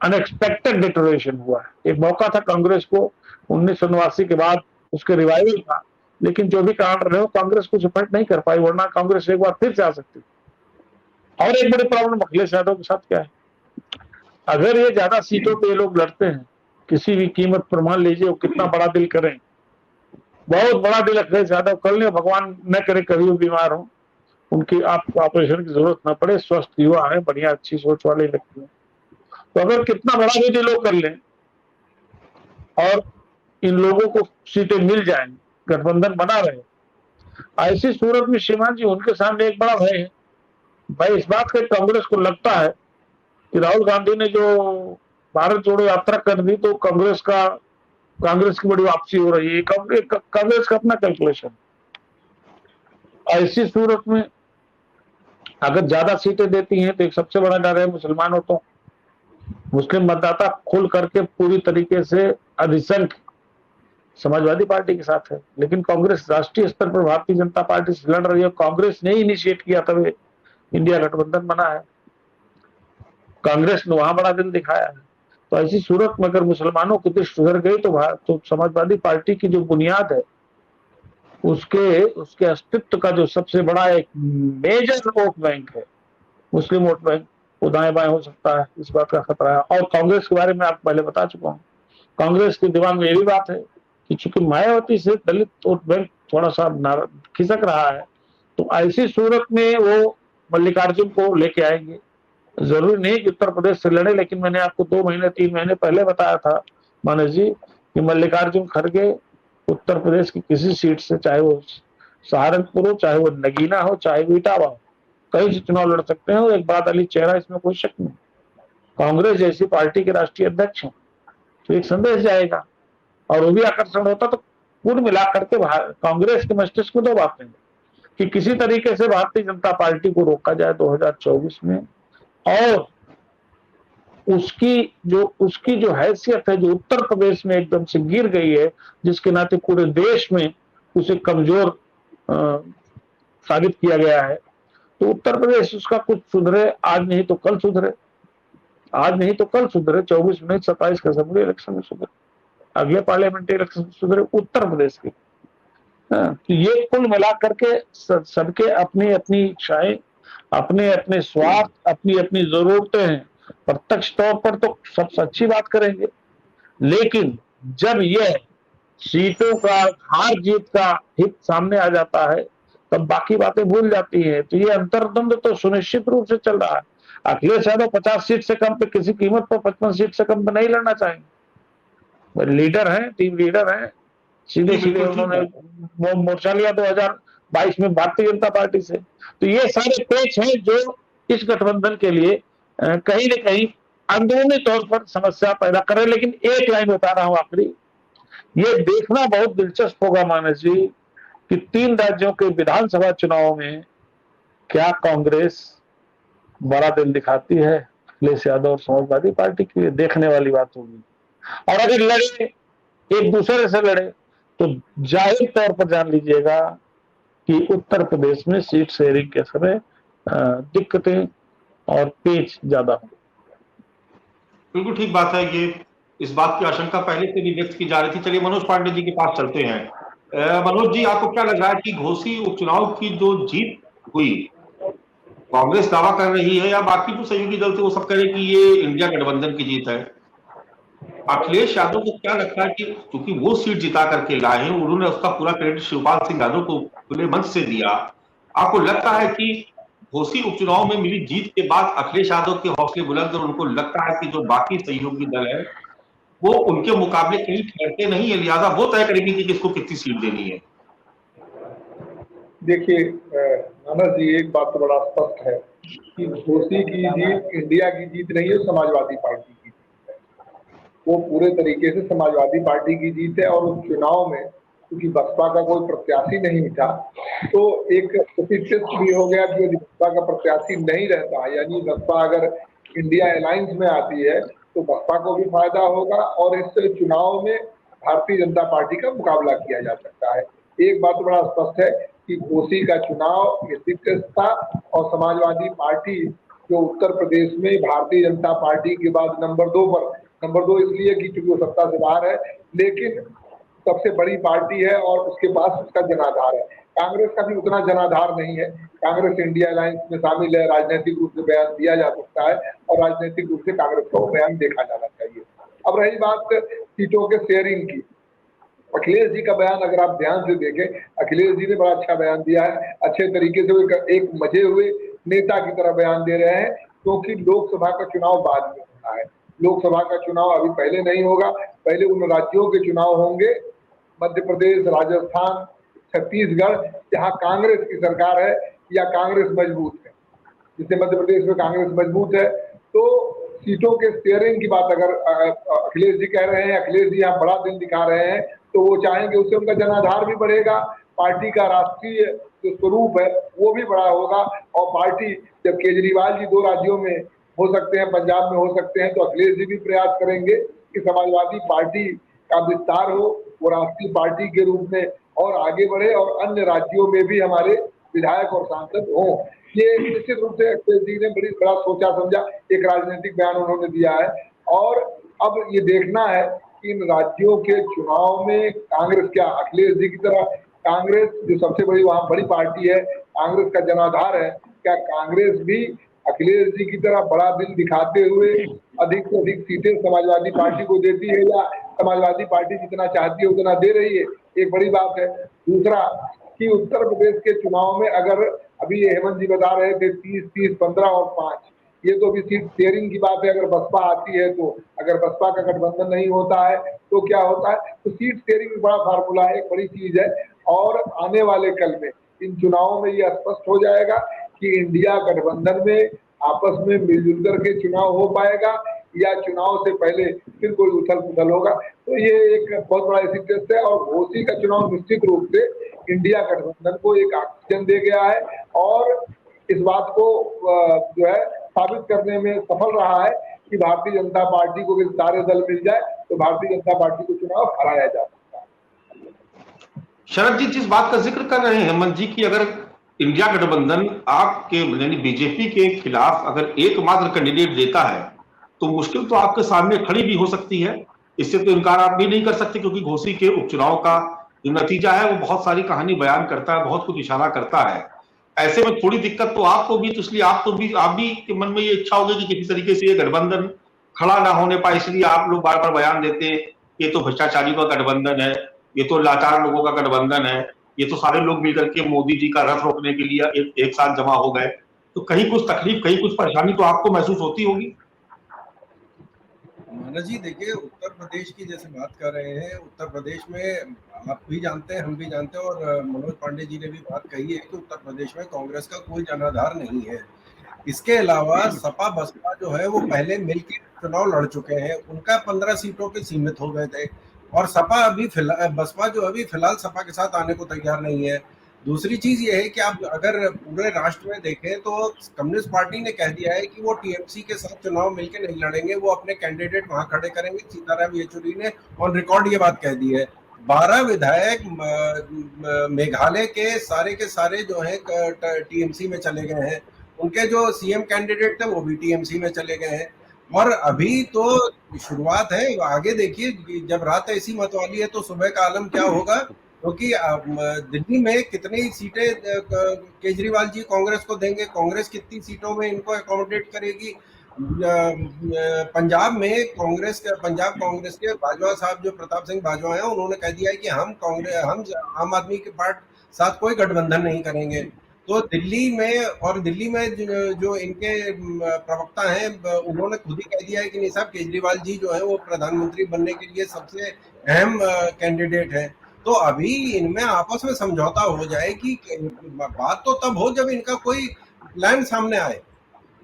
अनएक्सपेक्टेड डिटोरेशन हुआ है। एक मौका था कांग्रेस को 1989 के बाद उसके रिवाइवल का, लेकिन जो भी कारण रहे हो कांग्रेस को सपोर्ट नहीं कर पाई, वरना कांग्रेस एक बार फिर से आ सकती। और एक बड़ी प्रॉब्लम अखिलेश यादव के साथ क्या है, अगर ये ज्यादा सीटों पे लोग लड़ते हैं किसी भी कीमत पर, मान लीजिए वो कितना बड़ा दिल करें, बहुत बड़ा दिल अखिलेश यादव कर ले, भगवान न करे कभी वो बीमार हो, उनकी आपको ऑपरेशन की जरूरत ना पड़े, स्वस्थ युवा है, बढ़िया अच्छी सोच वाले लगते हैं, तो अगर कितना बड़ा भी दिल कर लें और इन लोगों को सीटें मिल जाएं, गठबंधन बना रहे, ऐसी सूरत में श्रीमान जी उनके सामने एक बड़ा भय है। भाई इस बात का कांग्रेस को लगता है कि राहुल गांधी ने जो भारत जोड़ो यात्रा कर दी तो कांग्रेस की बड़ी वापसी हो रही है। कांग्रेस का अपना कैलकुलेशन। ऐसी सूरत में अगर ज्यादा सीटें देती हैं तो एक सबसे बड़ा डर है मुसलमानों को। मुस्लिम मतदाता खुल करके पूरी तरीके से अधिसंख्य समाजवादी पार्टी के साथ है, लेकिन कांग्रेस राष्ट्रीय स्तर पर भारतीय जनता पार्टी से लड़ रही है। कांग्रेस ने इनिशिएट किया तब इंडिया गठबंधन बना है, कांग्रेस ने वहां बड़ा दिल दिखाया है। तो ऐसी सूरत में अगर मुसलमानों की दृष्टि सुधर गई तो समाजवादी पार्टी की जो बुनियाद है उसके अस्तित्व का जो सबसे बड़ा एक मेजर वोट बैंक है, मुस्लिम वोट बैंक, वो दाएं बाएं हो सकता है, इस बात का खतरा है। और कांग्रेस के बारे में आपको पहले बता चुका हूं, कांग्रेस के दिमाग में यही बात है कि चूंकि मायावती से दलित वोट बैंक थोड़ा सा खिसक रहा है, तो ऐसी सूरत में वो मल्लिकार्जुन को लेके आएंगे। जरूरी नहीं कि उत्तर प्रदेश से लड़े, लेकिन मैंने आपको 2 महीने 3 महीने पहले बताया था मानस जी कि मल्लिकार्जुन खड़गे उत्तर प्रदेश की किसी सीट से, चाहे वो सहारनपुर हो, चाहे वो नगीना हो, चाहे वो इटावा हो, कहीं से चुनाव लड़ सकते हैं। और एक बात अली चेहरा, इसमें कोई शक नहीं, कांग्रेस जैसी पार्टी के राष्ट्रीय अध्यक्ष हैं तो एक संदेश जाएगा, और वो भी आकर्षण होता। तो कुल मिलाकर के कांग्रेस के मस्तिष्क में 2 बातें कि किसी तरीके से भारतीय जनता पार्टी को रोका जाए 2024 में, और उसकी जो हैसियत है, जो उत्तर प्रदेश में एकदम से गिर गई है, जिसके नाते पूरे देश में उसे कमजोर साबित किया गया है, तो उत्तर प्रदेश उसका कुछ सुधरे, आज नहीं तो कल सुधरे, 24 में 27 का असेंबली इलेक्शन में सुधरे, अगले पार्लियामेंट्री इलेक्शन में सुधरे उत्तर प्रदेश के। तो ये कुल मिलाकर के सबके अपनी अपनी इच्छाएं, अपने अपने स्वार्थ, अपनी अपनी जरूरतें हैं। प्रत्यक्ष तौर पर तो सब अच्छी बात करेंगे, लेकिन जब यह सीटों का हार जीत का हित सामने आ जाता है तब बाकी बातें भूल जाती है। तो ये अंतर्द्वंद तो सुनिश्चित रूप से चल रहा है। अखिलेश यादव 50 सीट से कम पे किसी कीमत पर 55 सीट से कम पे नहीं लड़ना चाहेंगे। लीडर हैं, टीम लीडर हैं, सीधे उन्होंने मोर्चा लिया 2022 में भारतीय जनता पार्टी से। तो ये सारे पेच हैं जो इस गठबंधन के लिए कहीं न कहीं अंदरूनी तौर पर समस्या पैदा कर रहे। लेकिन एक लाइन बता रहा हूं आखिरी, ये देखना बहुत दिलचस्प होगा मानस जी कि 3 राज्यों के विधानसभा चुनाव में क्या कांग्रेस बड़ा दिल दिखाती है अखिलेश यादव और समाजवादी पार्टी की, देखने वाली बात होगी। और अगर लड़े, एक दूसरे से लड़े, तो जाहिर तौर पर जान लीजिएगा कि उत्तर प्रदेश में सीट शेयरिंग के समय दिक्कतें और पेच ज्यादा होंगे। बिल्कुल ठीक बात है। ये इस बात की आशंका पहले से भी व्यक्त की जा रही थी। चलिए मनोज पांडे जी के पास चलते हैं। मनोज जी, आपको क्या लग रहा है कि घोसी उपचुनाव की जो जीत हुई, कांग्रेस दावा कर रही है या बाकी जो सहयोगी दल थे वो सब कह रहे हैं कि ये इंडिया गठबंधन की जीत है? अखिलेश यादव को क्या लगता है कि क्योंकि वो सीट जिता करके लाए हैं, उन्होंने उसका पूरा क्रेडिट शिवपाल सिंह यादव को खुले मंच से दिया, आपको लगता है कि घोसी उपचुनाव में मिली जीत के बाद अखिलेश यादव के हौसले बुलंद और उनको लगता है कि जो बाकी सहयोगी दल है वो उनके मुकाबले कहीं ठहरते नहीं है, लिहाजा वो तय करेंगे कि किसको कितनी सीट देनी है? देखिए मानस जी, एक बात तो बड़ा स्पष्ट है कि घोसी की जीत इंडिया की जीत नहीं है, समाजवादी पार्टी की जीत है। वो पूरे तरीके से समाजवादी पार्टी की जीत है। और उस चुनाव में क्योंकि बसपा का कोई प्रत्याशी नहीं था, तो एक प्रतिष्ठित भी हो गया कि यदि बसपा का प्रत्याशी नहीं रहता, यानी बसपा अगर इंडिया अलायंस में आती है तो बसपा को भी फायदा होगा और इस चुनाव में भारतीय जनता पार्टी का मुकाबला किया जा सकता है। एक बात बड़ा स्पष्ट है कि घोसी का चुनाव दिग्गज था और समाजवादी पार्टी जो उत्तर प्रदेश में भारतीय जनता पार्टी के बाद नंबर 2 इसलिए कि चूंकि वो सत्ता से बाहर है, लेकिन सबसे बड़ी पार्टी है और उसके पास उसका जनाधार है। कांग्रेस का भी उतना जनाधार नहीं है। कांग्रेस इंडिया अलायंस में शामिल है, राजनीतिक रूप से बयान दिया जा सकता है और राजनीतिक रूप से कांग्रेस का बयान देखा जाना चाहिए। अब रही बात सीटों के शेयरिंग की, अखिलेश जी का बयान अगर आप ध्यान से देखें, अखिलेश जी ने बड़ा अच्छा बयान दिया है, अच्छे तरीके से वो एक मजे हुए नेता की तरह बयान दे रहे हैं, क्योंकि लोकसभा का चुनाव बाद में होना है। लोकसभा का चुनाव अभी पहले नहीं होगा, पहले उन राज्यों के चुनाव होंगे, मध्य प्रदेश, राजस्थान, छत्तीसगढ़, जहां कांग्रेस की सरकार है या कांग्रेस मजबूत है। जैसे मध्य प्रदेश में कांग्रेस मजबूत है तो सीटों के शेयरिंग की बात अगर अखिलेश जी कह रहे हैं, अखिलेश जी यहाँ बड़ा दिल दिखा रहे हैं, तो वो चाहेंगे उससे उनका जनाधार भी बढ़ेगा, पार्टी का राष्ट्रीय जो स्वरूप है वो भी बड़ा होगा। और पार्टी जब केजरीवाल जी 2 राज्यों में हो सकते हैं, पंजाब में हो सकते हैं, तो अखिलेश जी भी प्रयास करेंगे कि समाजवादी पार्टी का विस्तार हो, वो राष्ट्रीय पार्टी के रूप में और आगे बढ़े और अन्य राज्यों में भी हमारे विधायक और सांसद हों। ये निश्चित रूप से अखिलेश जी ने बड़ा सोचा समझा एक राजनीतिक बयान उन्होंने दिया है। और अब ये देखना है कि इन राज्यों के चुनाव में कांग्रेस क्या, अखिलेश जी की तरह कांग्रेस जो सबसे बड़ी वहां बड़ी पार्टी है, कांग्रेस का जनाधार है, क्या कांग्रेस भी अखिलेश जी की तरह बड़ा दिल दिखाते हुए अधिक से अधिक सीटें समाजवादी पार्टी को देती है, या समाजवादी पार्टी जितना चाहती है उतना दे रही है, एक बड़ी बात है। दूसरा कि उत्तर प्रदेश के चुनाव में अगर अभी हेमंत जी बता रहे थे 30-30, 15 और 5, ये तो अभी सीट शेयरिंग की बात है। अगर बसपा आती है तो, अगर बसपा का गठबंधन नहीं होता है तो क्या होता है, तो सीट शेयरिंग बड़ा फार्मूला है, एक बड़ी चीज है। और आने वाले कल में इन चुनावों में ये स्पष्ट हो जाएगा कि इंडिया गठबंधन में आपस में मिलजुल करके चुनाव हो पाएगा या चुनाव से पहले फिर कोई उथल पुथल होगा। तो ये एक बहुत बड़ा ऐसी टेस्ट है। और घोसी का चुनाव निश्चित रूप से इंडिया गठबंधन को एक ऑक्सीजन दे गया है और इस बात को जो है साबित करने में सफल रहा है कि भारतीय जनता पार्टी को अगर सारे दल मिल जाए तो भारतीय जनता पार्टी को चुनाव हराया जा सकता है। शरद जी जिस बात का जिक्र कर रहे हैं हेमंत जी की, अगर इंडिया गठबंधन आपके यानी बीजेपी के खिलाफ अगर एकमात्र कैंडिडेट देता है तो मुश्किल तो आपके सामने खड़ी भी हो सकती है, इससे तो इनकार आप भी नहीं कर सकते, क्योंकि घोसी के उपचुनाव का जो नतीजा है वो बहुत सारी कहानी बयान करता है, बहुत कुछ इशारा करता है। ऐसे में थोड़ी दिक्कत तो आपको भी, तो इसलिए आप भी के मन में ये इच्छा होगी कि किसी तरीके से ये गठबंधन खड़ा ना होने पाए, इसलिए आप लोग बार बार बयान देते हैं ये तो भ्रष्टाचारियों का गठबंधन है, ये तो लाचार लोगों का गठबंधन है, ये तो सारे लोग मिलकर के मोदी जी का रथ रोकने के लिए एक साथ जमा हो गए। तो कहीं कुछ तकलीफ, कहीं कुछ परेशानी तो आपको महसूस होती होगी। मानस जी देखिए, उत्तर प्रदेश की जैसे बात कर रहे हैं, उत्तर प्रदेश में आप भी जानते हैं, हम भी जानते हैं और मनोज पांडे जी ने भी बात कही है कि उत्तर प्रदेश में कांग्रेस का कोई जनाधार नहीं है। इसके अलावा सपा बसपा जो है वो पहले मिलकर चुनाव लड़ चुके हैं, उनका 15 सीटों पे सीमित हो गए थे और सपा अभी बसपा जो अभी फिलहाल सपा के साथ आने को तैयार नहीं है। दूसरी चीज ये है कि आप अगर पूरे राष्ट्र में देखें तो कम्युनिस्ट पार्टी ने कह दिया है कि वो टीएमसी के साथ चुनाव मिलकर नहीं लड़ेंगे, वो अपने कैंडिडेट वहां खड़े करेंगे। सीताराम येचुरी ने ऑन रिकॉर्ड ये बात कह दी है। 12 विधायक मेघालय के सारे जो है टीएमसी में चले गए हैं, उनके जो सीएम कैंडिडेट थे वो भी टीएमसी में चले गए हैं। और अभी तो शुरुआत है, आगे देखिए जब रात ऐसी मतवाली है तो सुबह का आलम क्या होगा, क्योंकि दिल्ली में कितनी सीटें केजरीवाल जी कांग्रेस को देंगे, कांग्रेस कितनी सीटों में इनको अकोमोडेट करेगी। पंजाब कांग्रेस के बाजवा साहब जो प्रताप सिंह बाजवा हैं, उन्होंने कह दिया है कि हम आम आदमी के पार्टी साथ कोई गठबंधन नहीं करेंगे। तो दिल्ली में जो इनके प्रवक्ता हैं उन्होंने खुद ही कह दिया है कि नहीं साहब, केजरीवाल जी जो है वो प्रधानमंत्री बनने के लिए सबसे अहम कैंडिडेट है। तो अभी इनमें आपस में समझौता हो जाए कि बात तो तब हो जब इनका कोई प्लान सामने आए।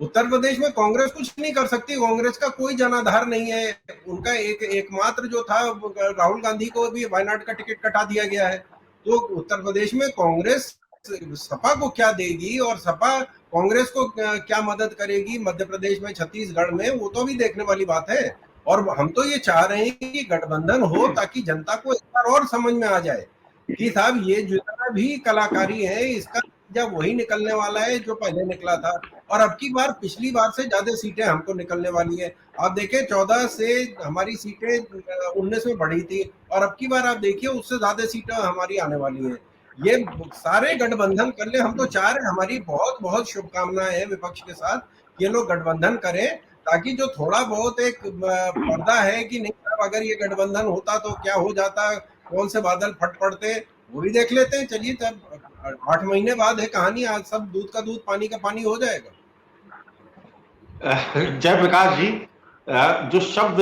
उत्तर प्रदेश में कांग्रेस कुछ नहीं कर सकती, कांग्रेस का कोई जनाधार नहीं है। उनका एकमात्र जो था राहुल गांधी को भी वायनाड का टिकट कटा दिया गया है। तो उत्तर प्रदेश में कांग्रेस सपा को क्या देगी और सपा कांग्रेस को क्या मदद करेगी मध्य प्रदेश में, छत्तीसगढ़ में, वो तो अभी देखने वाली बात है। और हम तो ये चाह रहे हैं कि गठबंधन हो ताकि जनता को एक बार और समझ में आ जाए कि साहब ये जितना भी कलाकारी है इसका जब वही निकलने वाला है जो पहले निकला था। और अब की बार पिछली बार से ज्यादा सीटें हमको निकलने वाली है। आप देखिए 14 से हमारी सीटें 19 में बढ़ी थी और अब की बार आप देखिए उससे ज्यादा सीटें हमारी आने वाली है। ये सारे गठबंधन कर ले, हम तो चाह रहे हैं, हमारी बहुत बहुत शुभकामनाएं हैं विपक्ष के साथ, ये लोग गठबंधन करें ताकि जो थोड़ा बहुत एक पर्दा है कि नहीं अगर ये गठबंधन होता तो क्या हो जाता, कौन से बादल फट पड़ते, वो भी देख लेते हैं। चलिए तब 8 महीने बाद है कहानी, आज सब दूध का दूध पानी का पानी हो जाएगा। जयप्रकाश जी, जो शब्द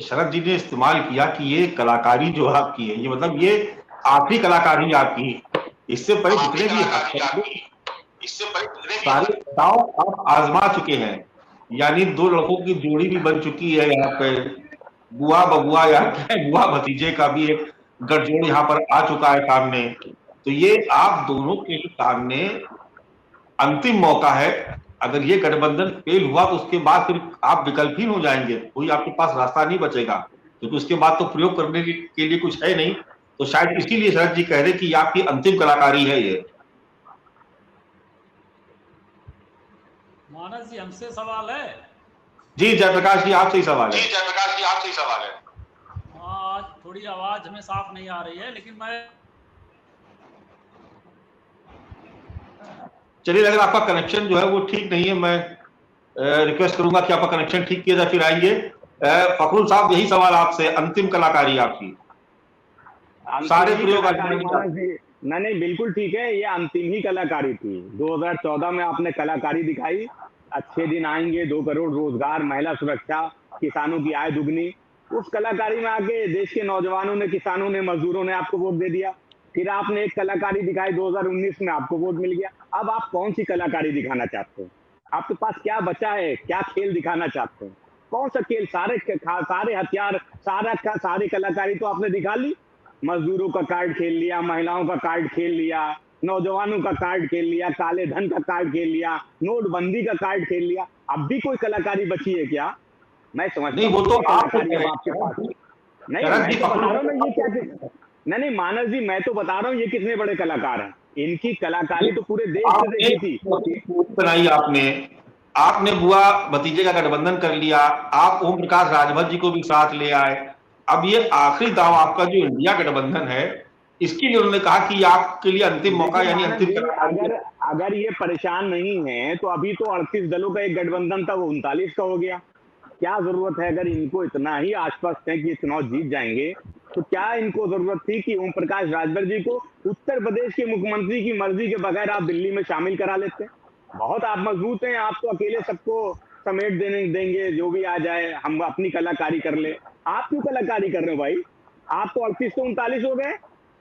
शरद जी ने इस्तेमाल किया कि ये कलाकारी जो आपकी है, ये मतलब ये आखिरी कलाकारी आपकी, इससे पहले जितने भी सारे दांव आप आजमा चुके हैं, यानी दो लड़कों की जोड़ी भी बन चुकी है यहाँ पे, बुआ बबुआ या बुआ भतीजे का भी एक गठजोड़ यहाँ पर आ चुका है सामने। तो ये आप दोनों के सामने अंतिम मौका है। अगर ये गठबंधन फेल हुआ तो उसके बाद फिर आप विकल्पहीन हो जाएंगे, कोई आपके पास रास्ता नहीं बचेगा, क्योंकि उसके बाद तो प्रयोग करने के लिए कुछ है नहीं। तो शायद इसीलिए शरद जी कह रहे कि आपकी अंतिम कलाकारी है ये। मानस जी हमसे सवाल है। जी जयप्रकाश जी आपसे ही सवाल है। हाँ, आज थोड़ी आवाज हमें साफ नहीं आ रही है, लेकिन मैं चलिए, अगर आपका कनेक्शन जो है वो ठीक नहीं है, मैं रिक्वेस्ट करूंगा कि आपका कनेक्शन ठीक किया जाए, फिर आएंगे। फखरुल साहब, यही सवाल आपसे, अंतिम कलाकारी आपकी, सारे प्रयोग नहीं बिल्कुल ठीक है, ये अंतिम ही कलाकारी थी। 2014 में आपने कलाकारी दिखाई, अच्छे दिन आएंगे, 2 करोड़ रोजगार, महिला सुरक्षा, किसानों की आय दुगनी। उस कलाकारी में आके देश के नौजवानों ने, किसानों ने, मजदूरों ने आपको वोट दे दिया। फिर आपने एक कलाकारी दिखाई 2019 में, आपको वोट मिल गया। अब आप कौन सी कलाकारी दिखाना चाहते हैं? आपके पास क्या बचा है? क्या खेल दिखाना चाहते हैं? कौन सा खेल? सारे हथियार, सारी कलाकारी तो आपने दिखा ली। मजदूरों का कार्ड खेल लिया, महिलाओं का कार्ड खेल लिया, नौजवानों का कार्ड खेल लिया, काले धन का कार्ड खेल लिया, नोटबंदी का कार्ड खेल लिया। अब भी कोई कलाकारी बची है क्या? मैं समझता नहीं, वो तो आपके पास नहीं, मैं तो बता रहा हूँ ये क्या। नहीं मानस जी, मैं तो बता रहा हूँ ये कितने बड़े कलाकार हैं। इनकी कलाकारी तो पूरे देश में देखी थी। बनाई आपने बुआ भतीजे का गठबंधन कर लिया, आप ओम प्रकाश राजभर जी को भी साथ ले आए। अब ये आखिरी दाव आपका जो इंडिया गठबंधन है, इसके लिए उन्होंने कहा कि आपके लिए अंतिम मौका, यानी अंतिम। अगर ये परेशान नहीं है तो अभी तो 38 दलों का एक गठबंधन था, वो 39 का हो गया। क्या जरूरत है? अगर इनको इतना ही आश्वस्त है कि चुनाव जीत जाएंगे, तो क्या इनको जरूरत थी कि ओम प्रकाश राजभर जी को उत्तर प्रदेश के मुख्यमंत्री की मर्जी के बगैर आप दिल्ली में शामिल करा लेते? बहुत आप मजबूत हैं, आप तो अकेले सबको समेट देंगे, जो भी आ जाए हम अपनी कलाकारी कर ले। आप क्यों कलाकारी कर रहे हो भाई? आप तो 38 से 39 हो गए,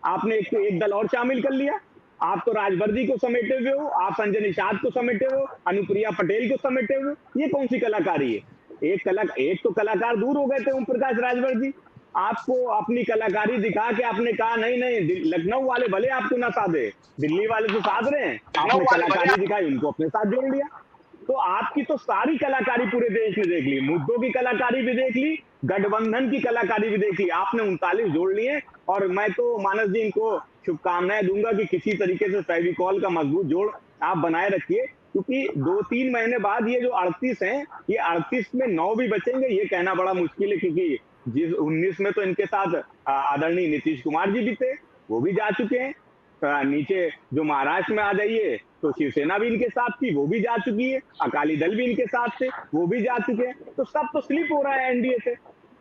आपने एक दल और शामिल कर लिया। आप तो राजभर जी को समेटे हुए हो, आप संजय निषाद को समेटे हो, अनुप्रिया पटेल को समेटे हुए। ये कौन सी कलाकारी है? एक तो कलाकार दूर हो गए थे ओम प्रकाश राजभर जी। आपको अपनी कलाकारी दिखा के आपने कहा नहीं, लखनऊ वाले भले आपको ना साधे, दिल्ली वाले तो साध रहे हैं। आपने कलाकारी दिखाई, उनको अपने साथ जोड़ लिया। तो आपकी तो सारी कलाकारी पूरे देश में देख ली, मुद्दों की कलाकारी भी देख ली, गठबंधन की कलाकारी भी देख ली। आपने 39 जोड़ लिए। और मैं तो मानस जी इनको शुभकामनाएं दूंगा कि किसी तरीके से फेविकॉल का मजबूत जोड़ आप बनाए रखिए, क्योंकि 2-3 महीने बाद ये जो 38 हैं, ये 38 में 9 भी बचेंगे, ये कहना बड़ा मुश्किल है। क्योंकि जिस 19 में तो इनके साथ आदरणीय नीतीश कुमार जी भी थे, वो भी जा चुके हैं। नीचे जो महाराष्ट्र में आ जाइए तो शिवसेना भी इनके साथ थी, वो भी जा चुकी है। अकाली दल भी इनके साथ थे, वो भी जा चुके हैं। तो सब तो स्लिप हो रहा है एनडीए से।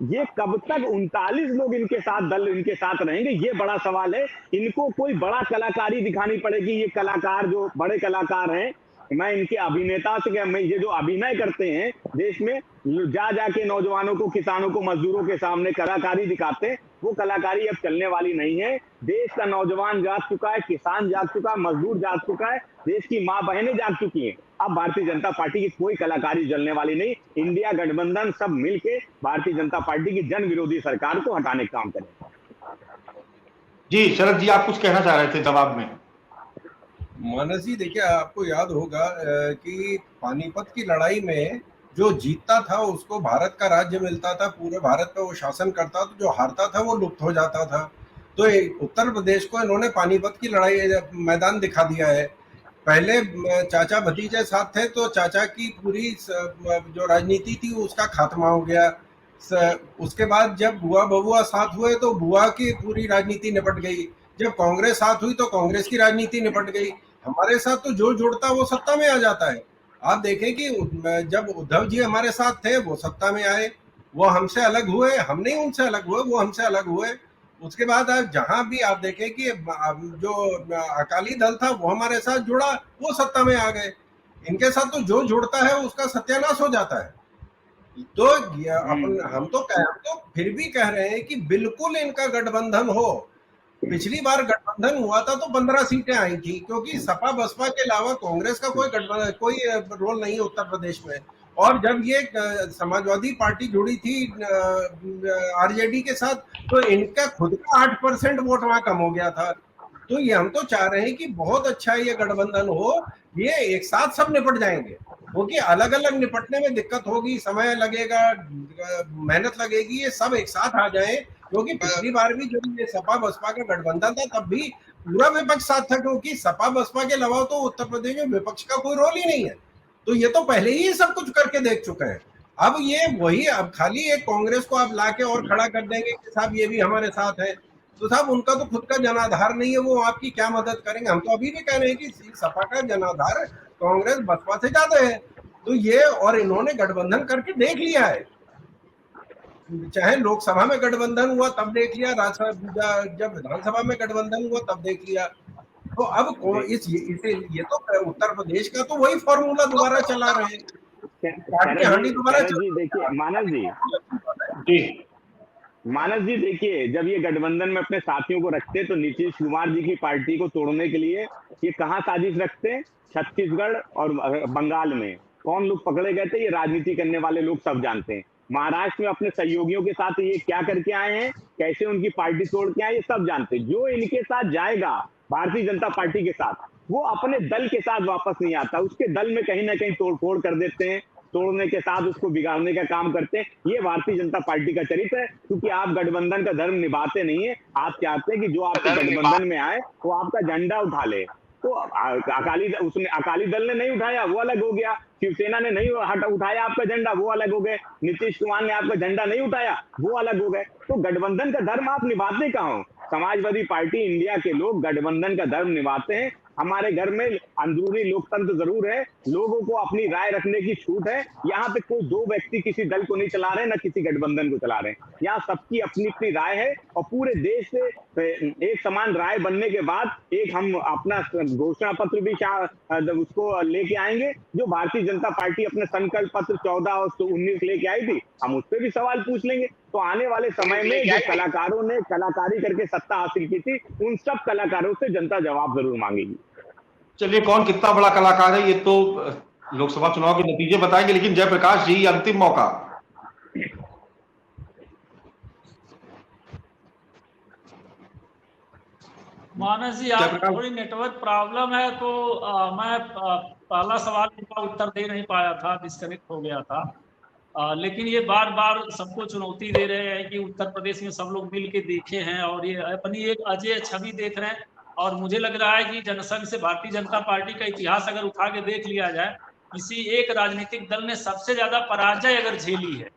ये कब तक 39 लोग इनके साथ, दल इनके साथ रहेंगे, ये बड़ा सवाल है। इनको कोई बड़ा कलाकारी दिखानी पड़ेगी। ये कलाकार जो बड़े कलाकार हैं, मैं इनके अभिनेता से, मैं ये जो अभिनय करते हैं देश में, जाके नौजवानों को, किसानों को, मजदूरों के सामने कलाकारी दिखाते हैं, वो कलाकारी अब चलने वाली नहीं है। देश का नौजवान जाग चुका है, किसान जाग चुका है, मजदूर जाग चुका है, देश की माँ बहनें जाग चुकी हैं। अब भारतीय जनता पार्टी की कोई कलाकारी चलने वाली नहीं। इंडिया गठबंधन सब मिलके भारतीय जनता पार्टी की जन विरोधी सरकार को हटाने का काम करेगा। जी शरद जी, आप कुछ कहना चाह रहे थे जवाब में? मानस जी, देखिए, आपको याद होगा कि पानीपत की लड़ाई में जो जीतता था उसको भारत का राज्य मिलता था, पूरे भारत पे वो शासन करता था, जो हारता था वो लुप्त हो जाता था। तो उत्तर प्रदेश को इन्होंने पानीपत की लड़ाई मैदान दिखा दिया है। पहले चाचा भतीजे साथ थे, तो चाचा की पूरी जो राजनीति थी उसका खात्मा हो गया। उसके बाद जब बुआ बबुआ साथ हुए तो बुआ की पूरी राजनीति निपट गई। जब कांग्रेस साथ हुई तो कांग्रेस की राजनीति निपट गई। हमारे साथ तो जो जुड़ता वो सत्ता में आ जाता है। आप देखें कि जब उद्धव जी हमारे साथ थे, वो सत्ता में आए, वो हमसे अलग हुए, हम नहीं उनसे अलग हुए, वो हमसे अलग हुए। उसके बाद आप जहां भी आप देखें कि जो अकाली दल था वो हमारे साथ जुड़ा, वो सत्ता में आ गए। इनके साथ तो जो जुड़ता है उसका सत्यानाश हो जाता है। तो हम तो फिर भी कह रहे हैं कि बिल्कुल इनका गठबंधन हो। पिछली बार गठबंधन हुआ था तो 15 सीटें आई थी, क्योंकि सपा बसपा के अलावा कांग्रेस का कोई रोल नहीं है उत्तर प्रदेश में। और जब ये समाजवादी पार्टी जुड़ी थी आरजेडी के साथ, तो इनका खुद का 8% वोट वहां कम हो गया था। तो ये हम तो चाह रहे हैं कि बहुत अच्छा ये गठबंधन हो, ये एक साथ सब निपट जाएंगे, क्योंकि अलग अलग निपटने में दिक्कत होगी, समय लगेगा, मेहनत लगेगी, ये सब एक साथ आ जाए। क्योंकि पिछली बार भी जब ये सपा बसपा का गठबंधन था तब भी पूरा विपक्ष साथ था, क्योंकि सपा बसपा के अलावा तो उत्तर प्रदेश में विपक्ष का कोई रोल ही नहीं है। तो ये तो पहले ही सब कुछ करके देख चुके हैं। अब ये वही, अब खाली एक कांग्रेस को आप लाके और खड़ा कर देंगे कि साहब ये भी हमारे साथ है, तो साहब उनका तो खुद का जनाधार नहीं है, वो आपकी क्या मदद करेंगे। हम तो अभी भी कह रहे हैं कि सपा का जनाधार कांग्रेस बसपा से ज्यादा है। तो ये, और इन्होंने गठबंधन करके देख लिया है, चाहे लोकसभा में गठबंधन हुआ तब देख लिया, राज्यसभा जब विधानसभा में गठबंधन हुआ तब देख लिया। तो अब ये तो उत्तर प्रदेश का तो वही फॉर्मूला दोबारा चला रहे हैं, हांडी दोबारा। देखिए मानस जी देखिए, जब ये गठबंधन में अपने साथियों को रखते तो नीतीश कुमार जी की पार्टी को तोड़ने के लिए ये कहाँ साजिश रखते हैं? छत्तीसगढ़ और बंगाल में कौन लोग पकड़े गए थे, ये राजनीति करने वाले लोग सब जानते हैं। महाराष्ट्र में अपने सहयोगियों के साथ ये क्या करके आए हैं, कैसे उनकी पार्टी तोड़ के आए, ये सब जानते हैं। जो इनके साथ जाएगा भारतीय जनता पार्टी के साथ, वो अपने दल के साथ वापस नहीं आता, उसके दल में कहीं ना कहीं तोड़फोड़ कर देते हैं, तोड़ने के साथ उसको बिगाड़ने का काम करते हैं। ये भारतीय जनता पार्टी का चरित्र है, क्योंकि आप गठबंधन का धर्म निभाते नहीं है। आप चाहते हैं कि जो आपके गठबंधन में आए वो आपका झंडा उठा ले। तो अकाली दल ने नहीं उठाया, वो अलग हो गया। शिवसेना ने नहीं उठाया आपका झंडा, वो अलग हो गए। नीतीश कुमार ने आपका झंडा नहीं उठाया, वो अलग हो गए। तो गठबंधन का धर्म आप निभाते कहाँ हो? समाजवादी पार्टी इंडिया के लोग गठबंधन का धर्म निभाते हैं। हमारे घर में अंदरूनी लोकतंत्र जरूर है, लोगों को अपनी राय रखने की छूट है। यहाँ पे कोई दो व्यक्ति किसी दल को नहीं चला रहे, ना किसी गठबंधन को चला रहे हैं। यहाँ सबकी अपनी अपनी राय है, और पूरे देश से एक समान राय बनने के बाद एक हम अपना घोषणा पत्र भी उसको लेके आएंगे, जो भारतीय जनता पार्टी अपने संकल्प पत्र 14 और 19 लेके आई थी, हम उस पर भी सवाल पूछ लेंगे। तो आने वाले समय में जो कलाकारों ने कलाकारी करके सत्ता हासिल की थी, उन सब कलाकारों से जनता जवाब जरूर मांगेगी। चलिए, कौन कितना बड़ा कलाकार है ये तो लोकसभा चुनाव के नतीजे बताएंगे, लेकिन जयप्रकाश जी अंतिम मौका। मानस जी, आप थोड़ी नेटवर्क प्रॉब्लम है, तो मैं पहला सवाल का उत्तर दे नहीं पाया था, डिस्कनेक्ट हो गया था। लेकिन ये बार बार सबको चुनौती दे रहे हैं कि उत्तर प्रदेश में सब लोग मिल के देखे हैं और ये अपनी एक अजय छवि देख रहे हैं। और मुझे लग रहा है कि जनसंघ से भारतीय जनता पार्टी का इतिहास अगर उठा के देख लिया जाए, किसी एक राजनीतिक दल ने सबसे ज्यादा पराजय अगर झेली है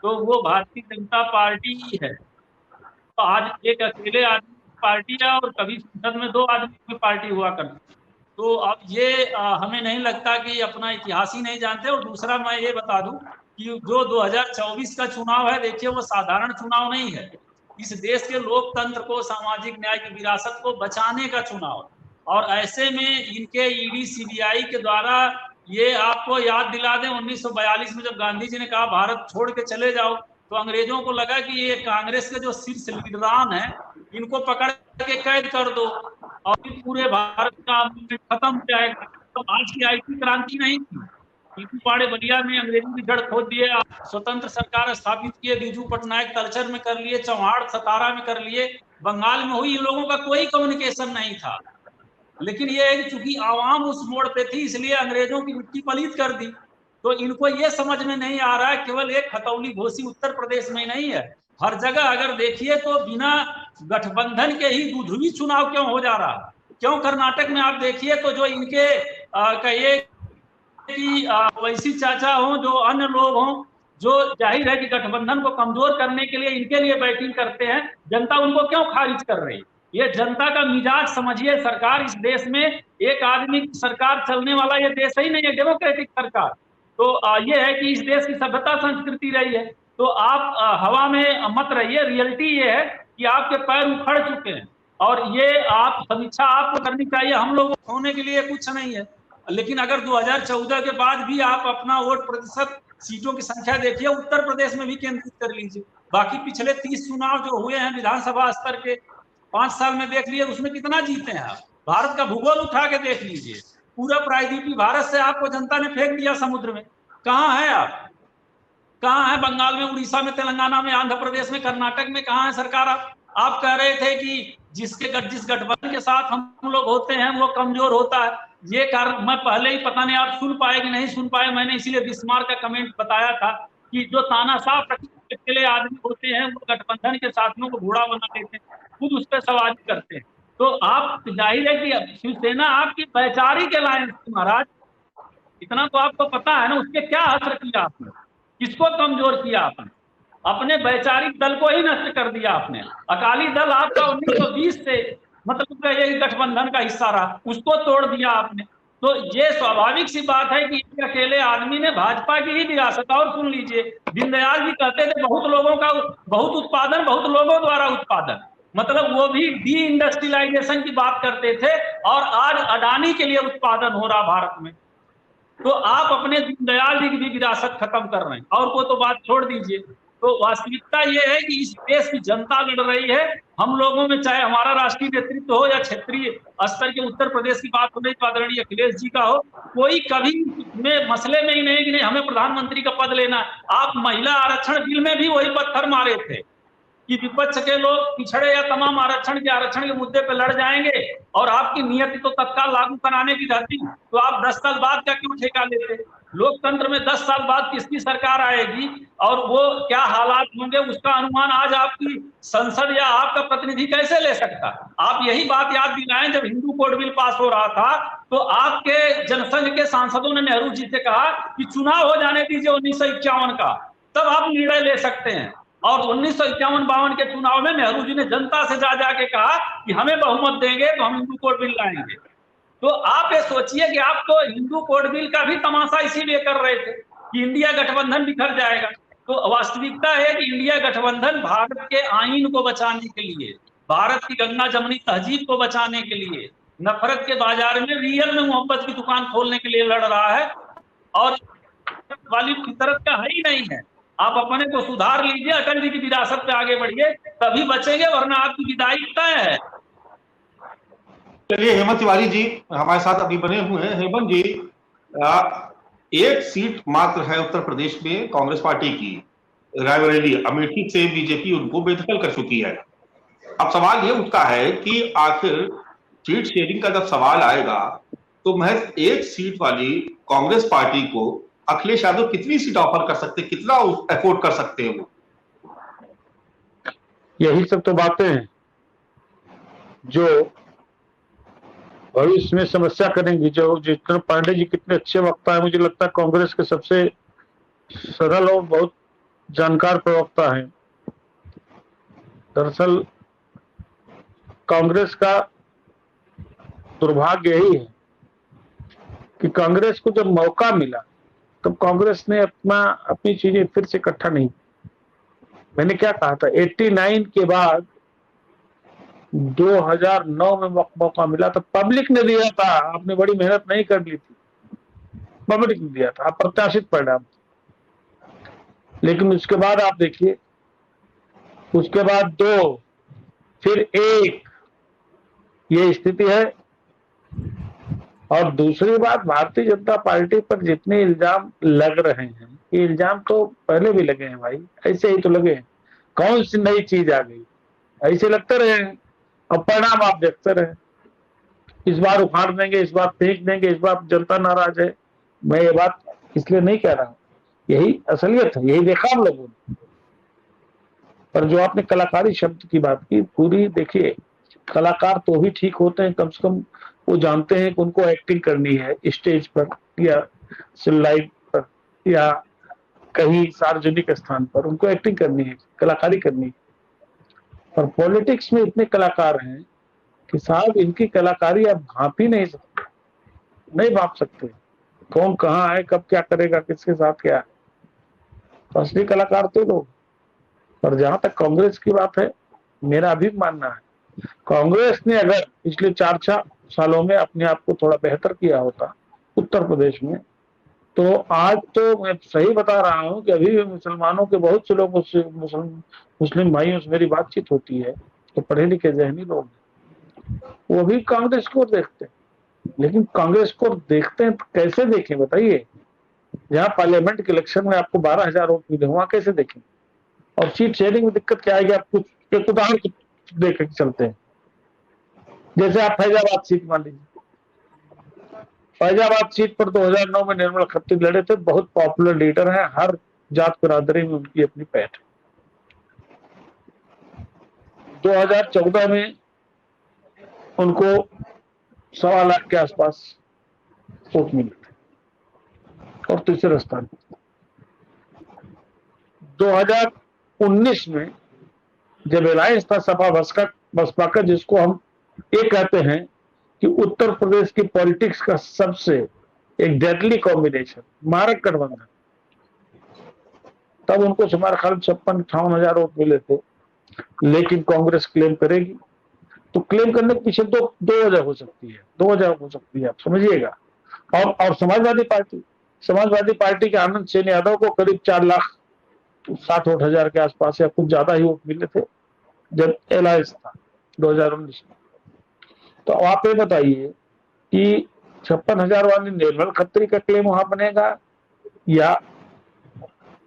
तो वो भारतीय जनता पार्टी ही है। तो आज एक अकेले आदमी की पार्टी है, और कभी संसद में 2 आदमी की पार्टी हुआ करती। तो अब ये हमें नहीं लगता कि अपना इतिहास ही नहीं जानते। और दूसरा मैं ये बता दूं कि जो 2024 का चुनाव है, देखिए वो साधारण चुनाव नहीं है। इस देश के लोकतंत्र को, सामाजिक न्याय की विरासत को बचाने का चुनाव। और ऐसे में इनके ईडी सीबीआई के द्वारा, ये आपको याद दिला दें 1942 में जब गांधी जी ने कहा भारत छोड़ के चले जाओ, तो अंग्रेजों को लगा कि ये कांग्रेस के जो शीर्ष लीडरान है इनको पकड़ के कैद कर दो और पूरे भारत का आंदोलन खत्म हो जाएगा। तो आज की IT क्रांति नहीं थी। पीकूपाड़े बलिया में अंग्रेजों की जड़ खोद दिए, स्वतंत्र सरकार स्थापित किए, बीजू पटनायक तलचर में कर लिए, चौहाड़ सतारा में कर लिए, बंगाल में हुई। इन लोगों का कोई कम्युनिकेशन नहीं था। लेकिन ये है कि चूंकि आवाम उस मोड़ पे थी, इसलिए अंग्रेजों की मिट्टी पलीत कर दी। तो इनको ये समझ में नहीं आ रहा है, केवल एक खतौली घोसी उत्तर प्रदेश में नहीं है, हर जगह अगर देखिए तो बिना गठबंधन के ही दुधुई चुनाव क्यों हो जा रहा है। क्यों कर्नाटक में आप देखिए तो जो इनके कहिए कि वैसी चाचा हों, जो अन्य लोग हों, जो जाहिर है कि गठबंधन को कमजोर करने के लिए इनके लिए बैटिंग करते हैं, जनता उनको क्यों खारिज कर रही है? ये जनता का मिजाज समझिए। सरकार इस देश में एक आदमी की सरकार चलने वाला ये देश ही नहीं है, डेमोक्रेटिक सरकार। तो ये है कि इस देश की सभ्यता संस्कृति रही है। तो आप हवा में मत रहिए। रियलिटी ये है कि आपके पैर उखड़ चुके हैं, और ये आप समीक्षा आपको करनी चाहिए। हम लोग होने के लिए कुछ नहीं है। लेकिन अगर 2014 के बाद भी आप अपना वोट प्रतिशत, सीटों की संख्या देखिए, उत्तर प्रदेश में भी केंद्रित कर लीजिए। बाकी पिछले 30 चुनाव जो हुए हैं विधानसभा स्तर के 5 साल में देख लिए, उसमें कितना जीते हैं आप। भारत का भूगोल उठा के देख लीजिए, पूरा प्रायद्वीपीय भारत से आपको जनता ने फेंक दिया समुद्र में। कहाँ है आप? कहाँ है बंगाल में, उड़ीसा में, तेलंगाना में, आंध्र प्रदेश में, कर्नाटक में? कहाँ है सरकार? आप कह रहे थे कि जिस गठबंधन के साथ हम लोग होते हैं वो कमजोर होता है। ये कारण मैं पहले ही, पता नहीं आप सुन पाए कि नहीं सुन पाए, मैंने इसीलिए बिस्मार्क का कमेंट बताया था कि जो तानाशाह अकेले आदमी होते हैं वो गठबंधन के साथियों को घोड़ा बना देते हैं, खुद उस पर सवारी करते हैं। तो आप, जाहिर है कि शिवसेना आपकी वैचारिक अलायंस थी महाराज, इतना तो आपको पता है ना। उसके क्या असर किया आपने, किसको कमजोर किया आपने? अपने वैचारिक दल को ही नष्ट कर दिया आपने। अकाली दल आपका 1920 से मतलब ये गठबंधन का हिस्सा रहा, उसको तोड़ दिया आपने। तो ये स्वाभाविक सी बात है कि एक अकेले आदमी ने भाजपा की ही विरासत। और सुन लीजिए, दीनदयाल जी कहते थे बहुत लोगों का बहुत उत्पादन, बहुत लोगों द्वारा उत्पादन, मतलब वो भी डी इंडस्ट्रियलाइजेशन की बात करते थे। और आज अडानी के लिए उत्पादन हो रहा भारत में। तो आप अपने दीनदयाल जी की भी विरासत खत्म कर रहे हैं, और को तो बात छोड़ दीजिए। तो वास्तविकता ये है कि इस देश की जनता लड़ रही है। हम लोगों में, चाहे हमारा राष्ट्रीय नेतृत्व हो या क्षेत्रीय स्तर के उत्तर प्रदेश की बात हो रही तो आदरणीय अखिलेश जी का हो, कोई कभी में मसले में ही नहीं कि नहीं हमें प्रधानमंत्री का पद लेना। आप महिला आरक्षण बिल में भी वही पत्थर मारे थे कि विपक्ष के लोग पिछड़े या तमाम आरक्षण के मुद्दे पर लड़ जाएंगे, और आपकी नियति तो तत्काल लागू कराने की रहती, तो आप 10 साल बाद का क्यों ठेका लेते? लोकतंत्र में 10 साल बाद किसकी सरकार आएगी और वो क्या हालात होंगे, उसका अनुमान आज आपकी संसद या आपका प्रतिनिधि कैसे ले सकता? आप यही बात याद दिलाएं, जब हिंदू कोड बिल पास हो रहा था तो आपके जनसंघ के सांसदों ने नेहरू जी से कहा कि चुनाव हो जाने दीजिए 1951 का, तब आप निर्णय ले सकते हैं। और 1951-52 के चुनाव में नेहरू जी ने जनता से जा जाके कहा कि हमें बहुमत देंगे तो हम हिंदू कोड बिल लाएंगे। तो आप ये सोचिए कि आप तो हिंदू कोड बिल का भी तमाशा इसीलिए कर रहे थे कि इंडिया गठबंधन बिखर जाएगा। तो वास्तविकता है कि इंडिया गठबंधन भारत के आईन को बचाने के लिए, भारत की गंगा जमनी तहजीब को बचाने के लिए, नफरत के बाजार में रियल में मोहब्बत की दुकान खोलने के लिए लड़ रहा है, और वाली फितरत का है ही नहीं है। आप अपने को सुधार लीजिए, अटल जी की विरासत पे आगे बढ़िए, तभी बचेंगे, वरना आपकी विदाई तय है। चलिए, हेमंत तिवारी जी हमारे साथ अभी बने हुए हैं। हेमंत जी, एक सीट मात्र है उत्तर प्रदेश में कांग्रेस पार्टी की, रायबरेली, अमेठी से बीजेपी उनको बेदखल कर चुकी है। अब सवाल ये उठता है कि आखिर सीट शेयरिंग का जब सवाल आएगा तो महज एक सीट वाली कांग्रेस पार्टी को अखिलेश यादव कितनी सीट ऑफर कर सकते, कितना अफोर्ड कर सकते हैं वो? यही सब तो बातें हैं जो भविष्य में समस्या करेंगी। जो जितना पांडे जी कितने अच्छे वक्ता है, मुझे लगता है कांग्रेस के सबसे सरल और बहुत जानकार प्रवक्ता हैं। दरअसल कांग्रेस का दुर्भाग्य यही है कि कांग्रेस को जब मौका मिला तब कांग्रेस ने अपनी चीजें फिर से इकट्ठा नहीं। मैंने क्या कहा था, 89 के बाद 2009 में मौका मिला था, पब्लिक ने दिया था, आपने बड़ी मेहनत नहीं कर ली थी, पब्लिक ने दिया था, अप्रत्याशित परिणाम। लेकिन उसके बाद आप देखिए, उसके बाद 2, फिर 1, ये स्थिति है। और दूसरी बात, भारतीय जनता पार्टी पर जितने इल्जाम लग रहे हैं, ये इल्जाम तो पहले भी लगे हैं भाई, ऐसे ही तो लगे हैं। कौन सी नई चीज आ गई? ऐसे लगते रहे हैं और परिणाम आप देखते रहे। इस बार उखाड़ देंगे, इस बार फेंक देंगे, इस बार जनता नाराज है। मैं ये बात इसलिए नहीं कह रहा हूं, यही असलियत है, यही देखा हम लोगों ने। पर जो आपने कलाकारी शब्द की बात की, पूरी देखिए, कलाकार तो भी ठीक होते हैं, कम से कम वो जानते हैं कि उनको एक्टिंग करनी है स्टेज पर या लाइव पर या कहीं सार्वजनिक स्थान पर, उनको एक्टिंग करनी है, कलाकारी करनी है। पर पॉलिटिक्स में इतने कलाकार हैं कि साहब इनकी कलाकारी आप भांप ही नहीं सकते, नहीं भांप सकते। कौन कहाँ है, कब क्या करेगा, किसके साथ क्या है, तो असली कलाकार तो लोग। पर जहां तक कांग्रेस की बात है, मेरा भी मानना है, कांग्रेस ने अगर पिछले 4 सालों में अपने आप को थोड़ा बेहतर किया होता उत्तर प्रदेश में, तो आज तो मैं सही बता रहा हूं कि अभी भी मुसलमानों के बहुत से लोग, मुस्लिम भाइयों से मेरी बातचीत होती है, तो पढ़े लिखे जहनी लोग, वो भी कांग्रेस को देखते हैं। लेकिन कांग्रेस को देखते हैं तो कैसे देखें बताइए? यहाँ पार्लियामेंट के इलेक्शन में आपको 12,000 वोट मिले, वहां कैसे देखेंगे? और सीट शेयरिंग में दिक्कत क्या आएगी? आप कुछ एक उदाहरण देख के चलते हैं। जैसे आप फैजाबाद सीट मान लीजिए, फैजाबाद सीट पर 2009 में निर्मल खत्री लड़े थे, बहुत पॉपुलर लीडर हैं, हर जात बिरादरी में उनकी अपनी पैठ। 2014 में उनको 1.25 लाख के आसपास वोट मिले थे और तीसरे स्थान पर। 2019 में जब अलायंस था सपा बसपा का, जिसको हम ये कहते हैं कि उत्तर प्रदेश की पॉलिटिक्स का सबसे एक डेडली कॉम्बिनेशन, मारक गठबंधन, तब उनको हमारे ख्याल 56-58 हजार वोट मिले थे। लेकिन कांग्रेस क्लेम करेगी, तो क्लेम करने के पीछे दो वजह हो सकती है, आप समझिएगा। और समाजवादी पार्टी के आनंद सेन यादव को करीब 4,60,000 के आसपास या कुछ ज्यादा ही वोट मिले थे जब एलायंस था 2019 में। तो आप ये बताइए कि 56,000 वाली निर्मल खत्री का क्लेम वहां बनेगा या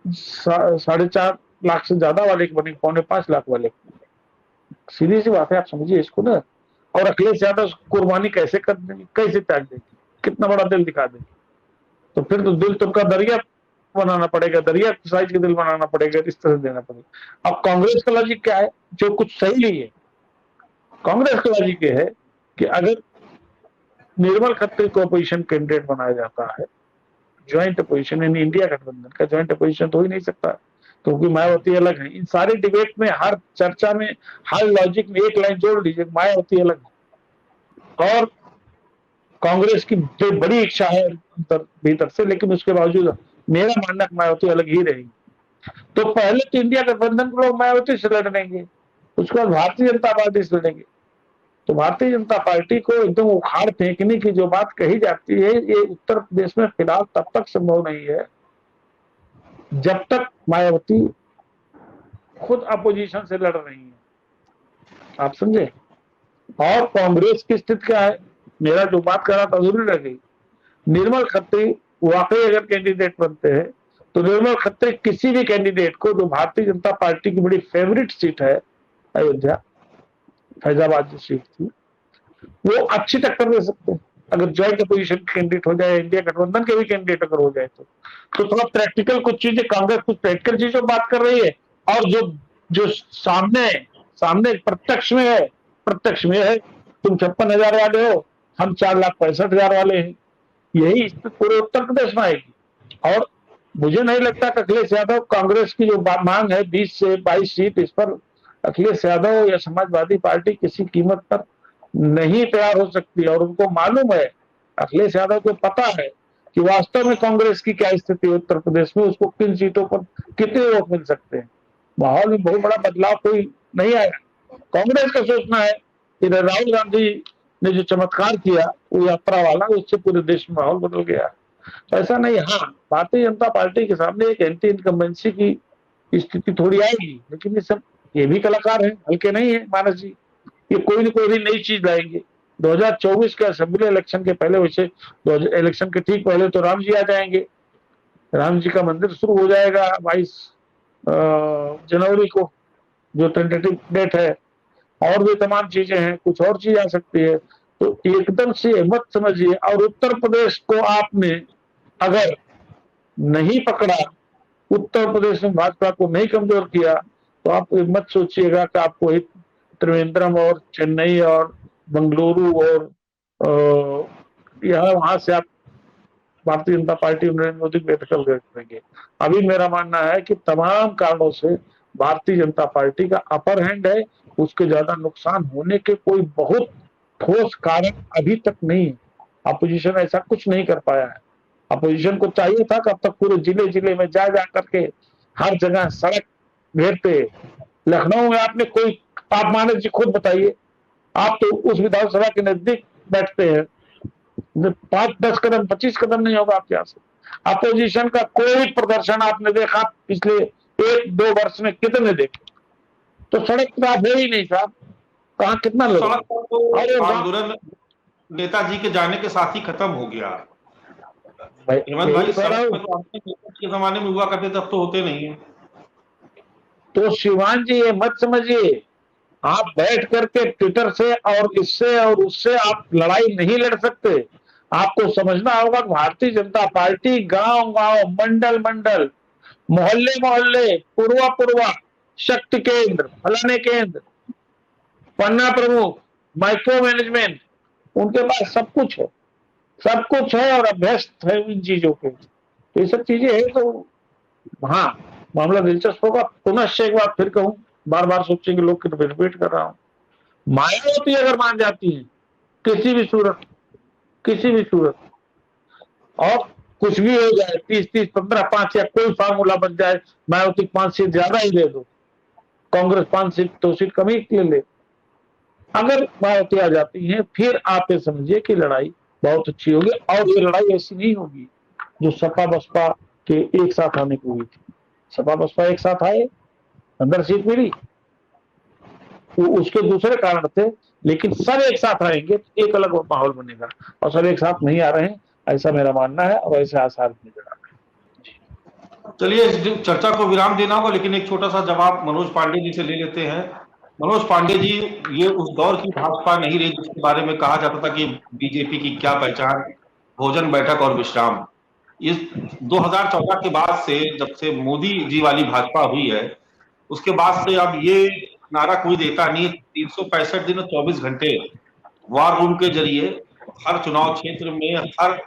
4.5 लाख से ज्यादा वाले बने, 4.25 लाख वाले? सीधी सी बात है, आप समझिए इसको ना। और अखिलेश यादव कुर्बानी कैसे कर देंगे, कैसे त्याग देंगे, कितना बड़ा दिल दिखा देंगे? तो फिर तो दिल तुमका दरिया बनाना पड़ेगा, दरिया साइज के दिल बनाना पड़ेगा, इस तरह देना पड़ेगा। अब कांग्रेस का लॉजिक क्या है, जो कुछ सही नहीं है। कांग्रेस का लॉजिक ये है कि अगर निर्मल खत्री को अपोजिशन कैंडिडेट बनाया जाता है, ज्वाइंट अपोजिशन यानी इंडिया गठबंधन का ज्वाइंट अपोजिशन तो ही नहीं सकता, क्योंकि मायावती अलग है। इन सारी डिबेट में, हर चर्चा में, हर लॉजिक में एक लाइन जोड़ लीजिए, मायावती अलग है और कांग्रेस की जो बड़ी इच्छा है भीतर से, लेकिन उसके बावजूद मेरा मानना मायावती अलग ही रहेगी। तो पहले तो इंडिया गठबंधन को लोग मायावती से लड़ेंगे, उसके बाद भारतीय जनता पार्टी से लड़ेंगे। तो भारतीय जनता पार्टी को एकदम उखाड़ फेंकने की जो बात कही जाती है, ये उत्तर प्रदेश में फिलहाल तब तक संभव नहीं है जब तक मायावती खुद अपोजिशन से लड़ रही है, आप समझे। और कांग्रेस की स्थिति क्या है, मेरा जो बात कर रहा था जरूरी रह गई। निर्मल खत्री वाकई अगर कैंडिडेट बनते हैं तो निर्मल खत्री किसी भी कैंडिडेट को, जो भारतीय जनता पार्टी की बड़ी फेवरेट सीट है अयोध्या, फैजाबाद जो सीट थी, वो अच्छी टक्कर दे सकते हैं अगर ज्वाइंट अपोजिशन कैंडिडेट हो जाए, इंडिया गठबंधन के भी कैंडिडेट अगर हो जाए तो थोड़ा प्रैक्टिकल कुछ चीजें, कांग्रेस कुछ प्रैक्टिकल चीजों बात कर रही है, और जो सामने प्रत्यक्ष में है तुम 56,000 वाले हो, हम 4,65,000 वाले हैं, यही पूरे उत्तर प्रदेश में आएगी। और मुझे नहीं लगता कि अखिलेश यादव, कांग्रेस की जो मांग है 20 से 22 सीट, इस पर अखिलेश यादव या समाजवादी पार्टी किसी कीमत पर नहीं तैयार हो सकती। और उनको मालूम है, अखिलेश यादव को पता है कि वास्तव में कांग्रेस की क्या स्थिति है उत्तर प्रदेश में, उसको किन सीटों पर कितने वोट मिल सकते हैं। माहौल में बहुत बड़ा बदलाव कोई नहीं आया। कांग्रेस का सोचना है कि राहुल गांधी ने जो चमत्कार किया वो यात्रा वाला, उससे पूरे देश में माहौल बदल गया। ऐसा नहीं। हाँ, भारतीय जनता पार्टी के सामने एक एंटी इनकम्बेंसी की स्थिति थोड़ी आएगी, लेकिन ये भी कलाकार है, हल्के नहीं है मानस जी, ये कोई न कोई नई चीज लाएंगे। 2024 के असेंबली इलेक्शन के पहले, वैसे इलेक्शन के ठीक पहले तो राम जी आ जाएंगे, राम जी का मंदिर शुरू हो जाएगा 22 जनवरी को, जो टेंटेटिव डेट है, और भी तमाम चीजें हैं, कुछ और चीज आ सकती है। तो एकदम से मत समझिए। और उत्तर प्रदेश को आपने अगर नहीं पकड़ा, उत्तर प्रदेश में भाजपा को नहीं कमजोर किया, तो आप मत सोचिएगा कि आपको त्रिवेंद्रम और चेन्नई और बेंगलुरु और यहाँ वहां से आप भारतीय जनता पार्टी नरेंद्र मोदी को बेदखल करेंगे। अभी मेरा मानना है कि तमाम कारणों से भारतीय जनता पार्टी का अपर हैंड है, उसके ज्यादा नुकसान होने के कोई बहुत ठोस कारण अभी तक नहीं है। अपोजिशन ऐसा कुछ नहीं कर पाया है। अपोजिशन को चाहिए था कि अब तक पूरे जिले में जा करके हर जगह सड़क घेरते। लखनऊ में आपने कोई, आप मानस जी खुद बताइए, आप तो उस विधानसभा के नजदीक बैठते हैं, 5-10 कदम 25 कदम नहीं होगा आपके यहाँ से। अपोजिशन का कोई प्रदर्शन आपने देखा पिछले 1-2 वर्ष में? कितने देखे? तो सड़क साफ है ही नहीं साहब, कहाँ कितना लोग। आंदोलन नेताजी के जाने के साथ ही खत्म हो गया। हेमंत भाई, यही कह रहा सड़क हूं। पे तो आपके के जमाने में हुआ करते थे, अब तो होते नहीं है। तो शिवान जी ये मत समझिए, आप बैठ करके ट्विटर से और इससे और उससे आप लड़ाई नहीं लड़ सकते। आपको समझना होगा भारतीय जनता पार्टी गांव गांव, मंडल मंडल, मोहल्ले मोहल्ले, पूर्वा पूर्वा, शक्ति केंद्र, फलाने केंद्र, पन्ना प्रमुख, माइक्रो मैनेजमेंट, उनके पास सब कुछ है, सब कुछ है और अभ्यस्त है इन चीजों के। तो ये सब चीजें है। तो हाँ, मामला दिलचस्प होगा। पुनः एक बार फिर कहूं, बार बार सोचेंगे लोग कि रिपीट कर रहा हूं, मायावती अगर मान जाती है किसी भी सूरत, किसी भी सूरत, और कुछ भी हो जाए, 30-30, 15-5 या कोई फार्मूला बन जाए, मायावती 5 सीट ज्यादा ही ले दो, कांग्रेस 5 सीट 2 सीट कम ही ले ले, अगर मायावती आ जाती है, फिर आप ये समझिए कि लड़ाई बहुत अच्छी होगी। और ये लड़ाई ऐसी नहीं होगी जो सपा बसपा के एक साथ आने की हुई थी। सपा बसपा एक साथ आए, 15 सीट मिली, तो उसके दूसरे कारण थे, लेकिन सब एक साथ आएंगे तो एक अलग माहौल बनेगा, और सब एक साथ नहीं आ रहे हैं, ऐसा मेरा मानना है, और ऐसे आसार नजर आ रहे हैं। चलिए, इस चर्चा को विराम देना होगा, लेकिन एक छोटा सा जवाब मनोज पांडे जी से ले लेते हैं। मनोज पांडे जी, ये उस दौर की भाजपा नहीं रही जिसके बारे में कहा जाता था कि बीजेपी की क्या पहचान, भोजन, बैठक और विश्राम। इस 2014 के बाद से, जब से मोदी जी वाली भाजपा हुई है, उसके बाद से अब ये नारा कोई देता नहीं। 365 दिन और 24 घंटे वार रूम के जरिए हर चुनाव क्षेत्र में, हर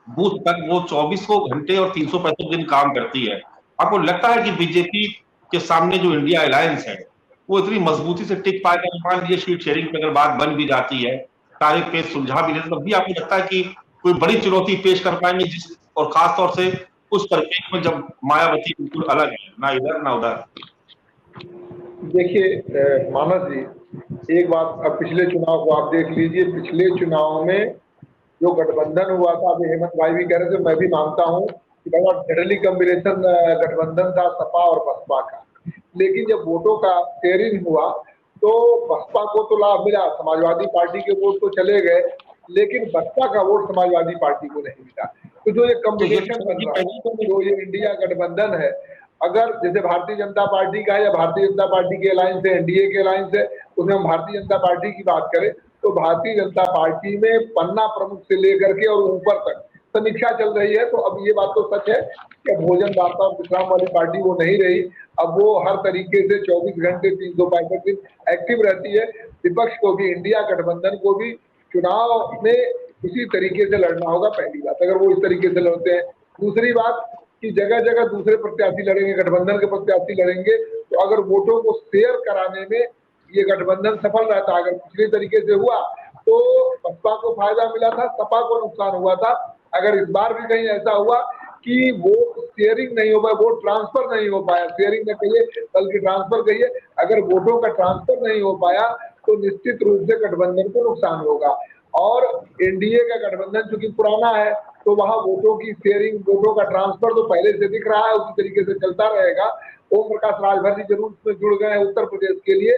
बूथ तक वो 24 घंटे और 365 दिन काम करती है। आपको लगता है कि बीजेपी के सामने जो इंडिया अलायंस है वो इतनी मजबूती से टिक पाएगा? मान लीजिए सीट शेयरिंग पे अगर बात बन भी जाती है, सारे पेश सुलझा भी लेते, तब भी आपको लगता है कि कोई बड़ी चुनौती पेश कर पाएंगे, जिस और खास तौर से उस परिप्रेक्ष्य में जब मायावती बिल्कुल अलग है, ना इधर ना उधर? देखिए मानस जी, एक बात, अब पिछले चुनाव को आप देख लीजिए। पिछले चुनाव में जो गठबंधन हुआ था, अभी हेमंत भाई भी कह रहे थे, मैं भी मानता हूँ कि बड़ा डेडली कॉम्बिनेशन गठबंधन था सपा और बसपा का। लेकिन जब वोटों का शेयरिंग हुआ तो बसपा को तो लाभ मिला, समाजवादी पार्टी के वोट तो चले गए, लेकिन बसपा का वोट समाजवादी पार्टी को नहीं मिला। तो जो ये कॉम्बिनेशन बन रहा है, जो ये इंडिया गठबंधन है, अगर जैसे भारतीय जनता पार्टी का या भारतीय जनता पार्टी के अलायंस है, एनडीए के अलायंस है, उसमें हम भारतीय जनता पार्टी की बात करें तो भारतीय जनता पार्टी में पन्ना प्रमुख से लेकर के और ऊपर तक समीक्षा चल रही है। तो अब ये बात तो सच है कि भोजन, वार्ता और विश्राम वाली पार्टी वो नहीं रही। अब वो हर तरीके से 24 घंटे 365 दिन एक्टिव रहती है। विपक्ष को भी, इंडिया गठबंधन को भी चुनाव में इसी तरीके से लड़ना होगा, पहली बात, अगर वो इस तरीके से लड़ते हैं। दूसरी बात कि जगह जगह दूसरे प्रत्याशी लड़ेंगे, गठबंधन के प्रत्याशी लड़ेंगे, तो अगर वोटों को शेयर कराने में ये गठबंधन सफल रहता। अगर पिछले तरीके से हुआ तो बसपा को फायदा मिला था, सपा को नुकसान हुआ था। अगर इस बार भी कहीं ऐसा हुआ कि वोट शेयरिंग नहीं हो पाया, वोट ट्रांसफर नहीं हो पाया, शेयरिंग न कहिए बल्कि ट्रांसफर कहिए, अगर वोटों का ट्रांसफर नहीं हो पाया तो निश्चित रूप से गठबंधन को नुकसान होगा। और एनडीए का गठबंधन चूंकि पुराना है तो वहां वोटों की शेयरिंग, वोटों का ट्रांसफर तो पहले से दिख रहा है, उसी तरीके से चलता रहेगा। ओम प्रकाश राजभर जी जरूर उसमें जुड़ गए हैं उत्तर प्रदेश के लिए,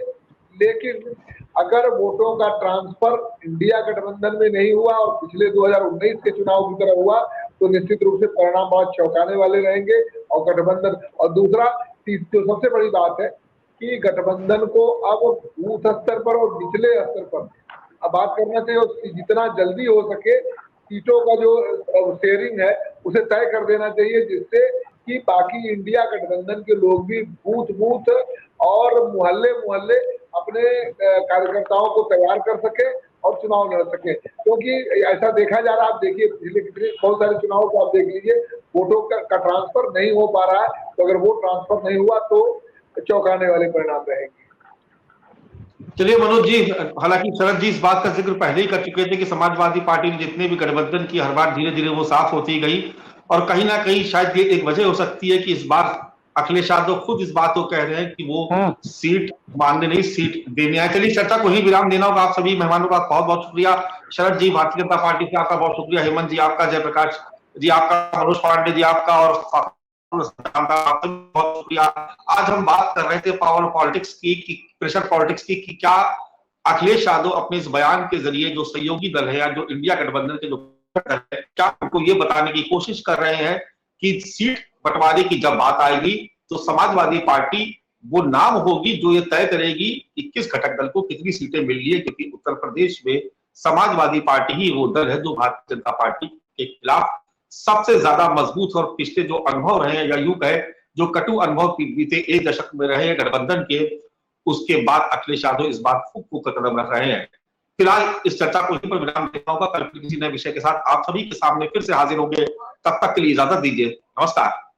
लेकिन अगर वोटों का ट्रांसफर इंडिया गठबंधन में नहीं हुआ और पिछले 2019 के चुनाव की तरह हुआ तो निश्चित रूप से परिणाम बहुत चौंकाने वाले रहेंगे। और गठबंधन, और दूसरा जो सबसे बड़ी बात है कि गठबंधन को अब बूथ स्तर पर और निचले स्तर पर अब बात करना चाहिए, जितना जल्दी हो सके सीटों का जो शेयरिंग है उसे तय कर देना चाहिए, जिससे कि बाकी इंडिया गठबंधन के लोग भी बूथ बूथ और मोहल्ले मोहल्ले अपने कार्यकर्ताओं को तैयार कर सके और चुनाव लड़ सके। क्योंकि ऐसा देखा जा रहा है, आप देखिए पिछले कितने बहुत सारे चुनाव को आप देख लीजिए, वोटों का ट्रांसफर नहीं हो पा रहा है। तो अगर वो ट्रांसफर नहीं हुआ तो चौंकाने वाले परिणाम रहेंगे। चलिए मनोज जी, हालांकि शरद जी इस बात का जिक्र पहले ही कर चुके थे कि समाजवादी पार्टी ने जितने भी गठबंधन की, हर बार धीरे धीरे वो साफ होती गई, और कहीं ना कहीं शायद ये एक वजह हो सकती है कि इस बार अखिलेश यादव खुद इस बात को कह रहे हैं कि वो सीट मानने नहीं, सीट देने आए। चलिए, चर्चा को ही विराम देना होगा। आप सभी मेहमानों का बहुत बहुत शुक्रिया। शरद जी भारतीय जनता पार्टी से आपका बहुत शुक्रिया, हेमंत जी आपका, जयप्रकाश जी आपका, मनोज पांडे जी आपका, और बहुत शुक्रिया। आज हम बात कर रहे थे पावर पॉलिटिक्स की, प्रेशर पॉलिटिक्स की, कि क्या अखिलेश यादव अपने इस बयान के जरिए जो सहयोगी दल है या जो इंडिया गठबंधन के जो का दल है, क्या उनको ये बताने की कोशिश कर रहे हैं कि सीट बंटवारे की जब बात आएगी तो समाजवादी पार्टी वो नाम होगी जो ये तय करेगी कि किस घटक दल को कितनी सीटें मिल रही है, क्योंकि उत्तर प्रदेश में समाजवादी पार्टी ही वो दल है जो भारतीय जनता पार्टी के खिलाफ सबसे ज्यादा मजबूत और पिछले जो अनुभव रहे हैं, या यूं कहे जो कटु अनुभव बीते एक दशक में रहे हैं गठबंधन के, उसके बाद अखिलेश यादव इस बार फूक फूक का कदम रख रहे हैं। फिलहाल इस चर्चा को यहीं पर विराम देना होगा। कल किसी नए विषय के साथ आप सभी के सामने फिर से हाजिर होंगे। तब तक के लिए इजाजत दीजिए। नमस्कार।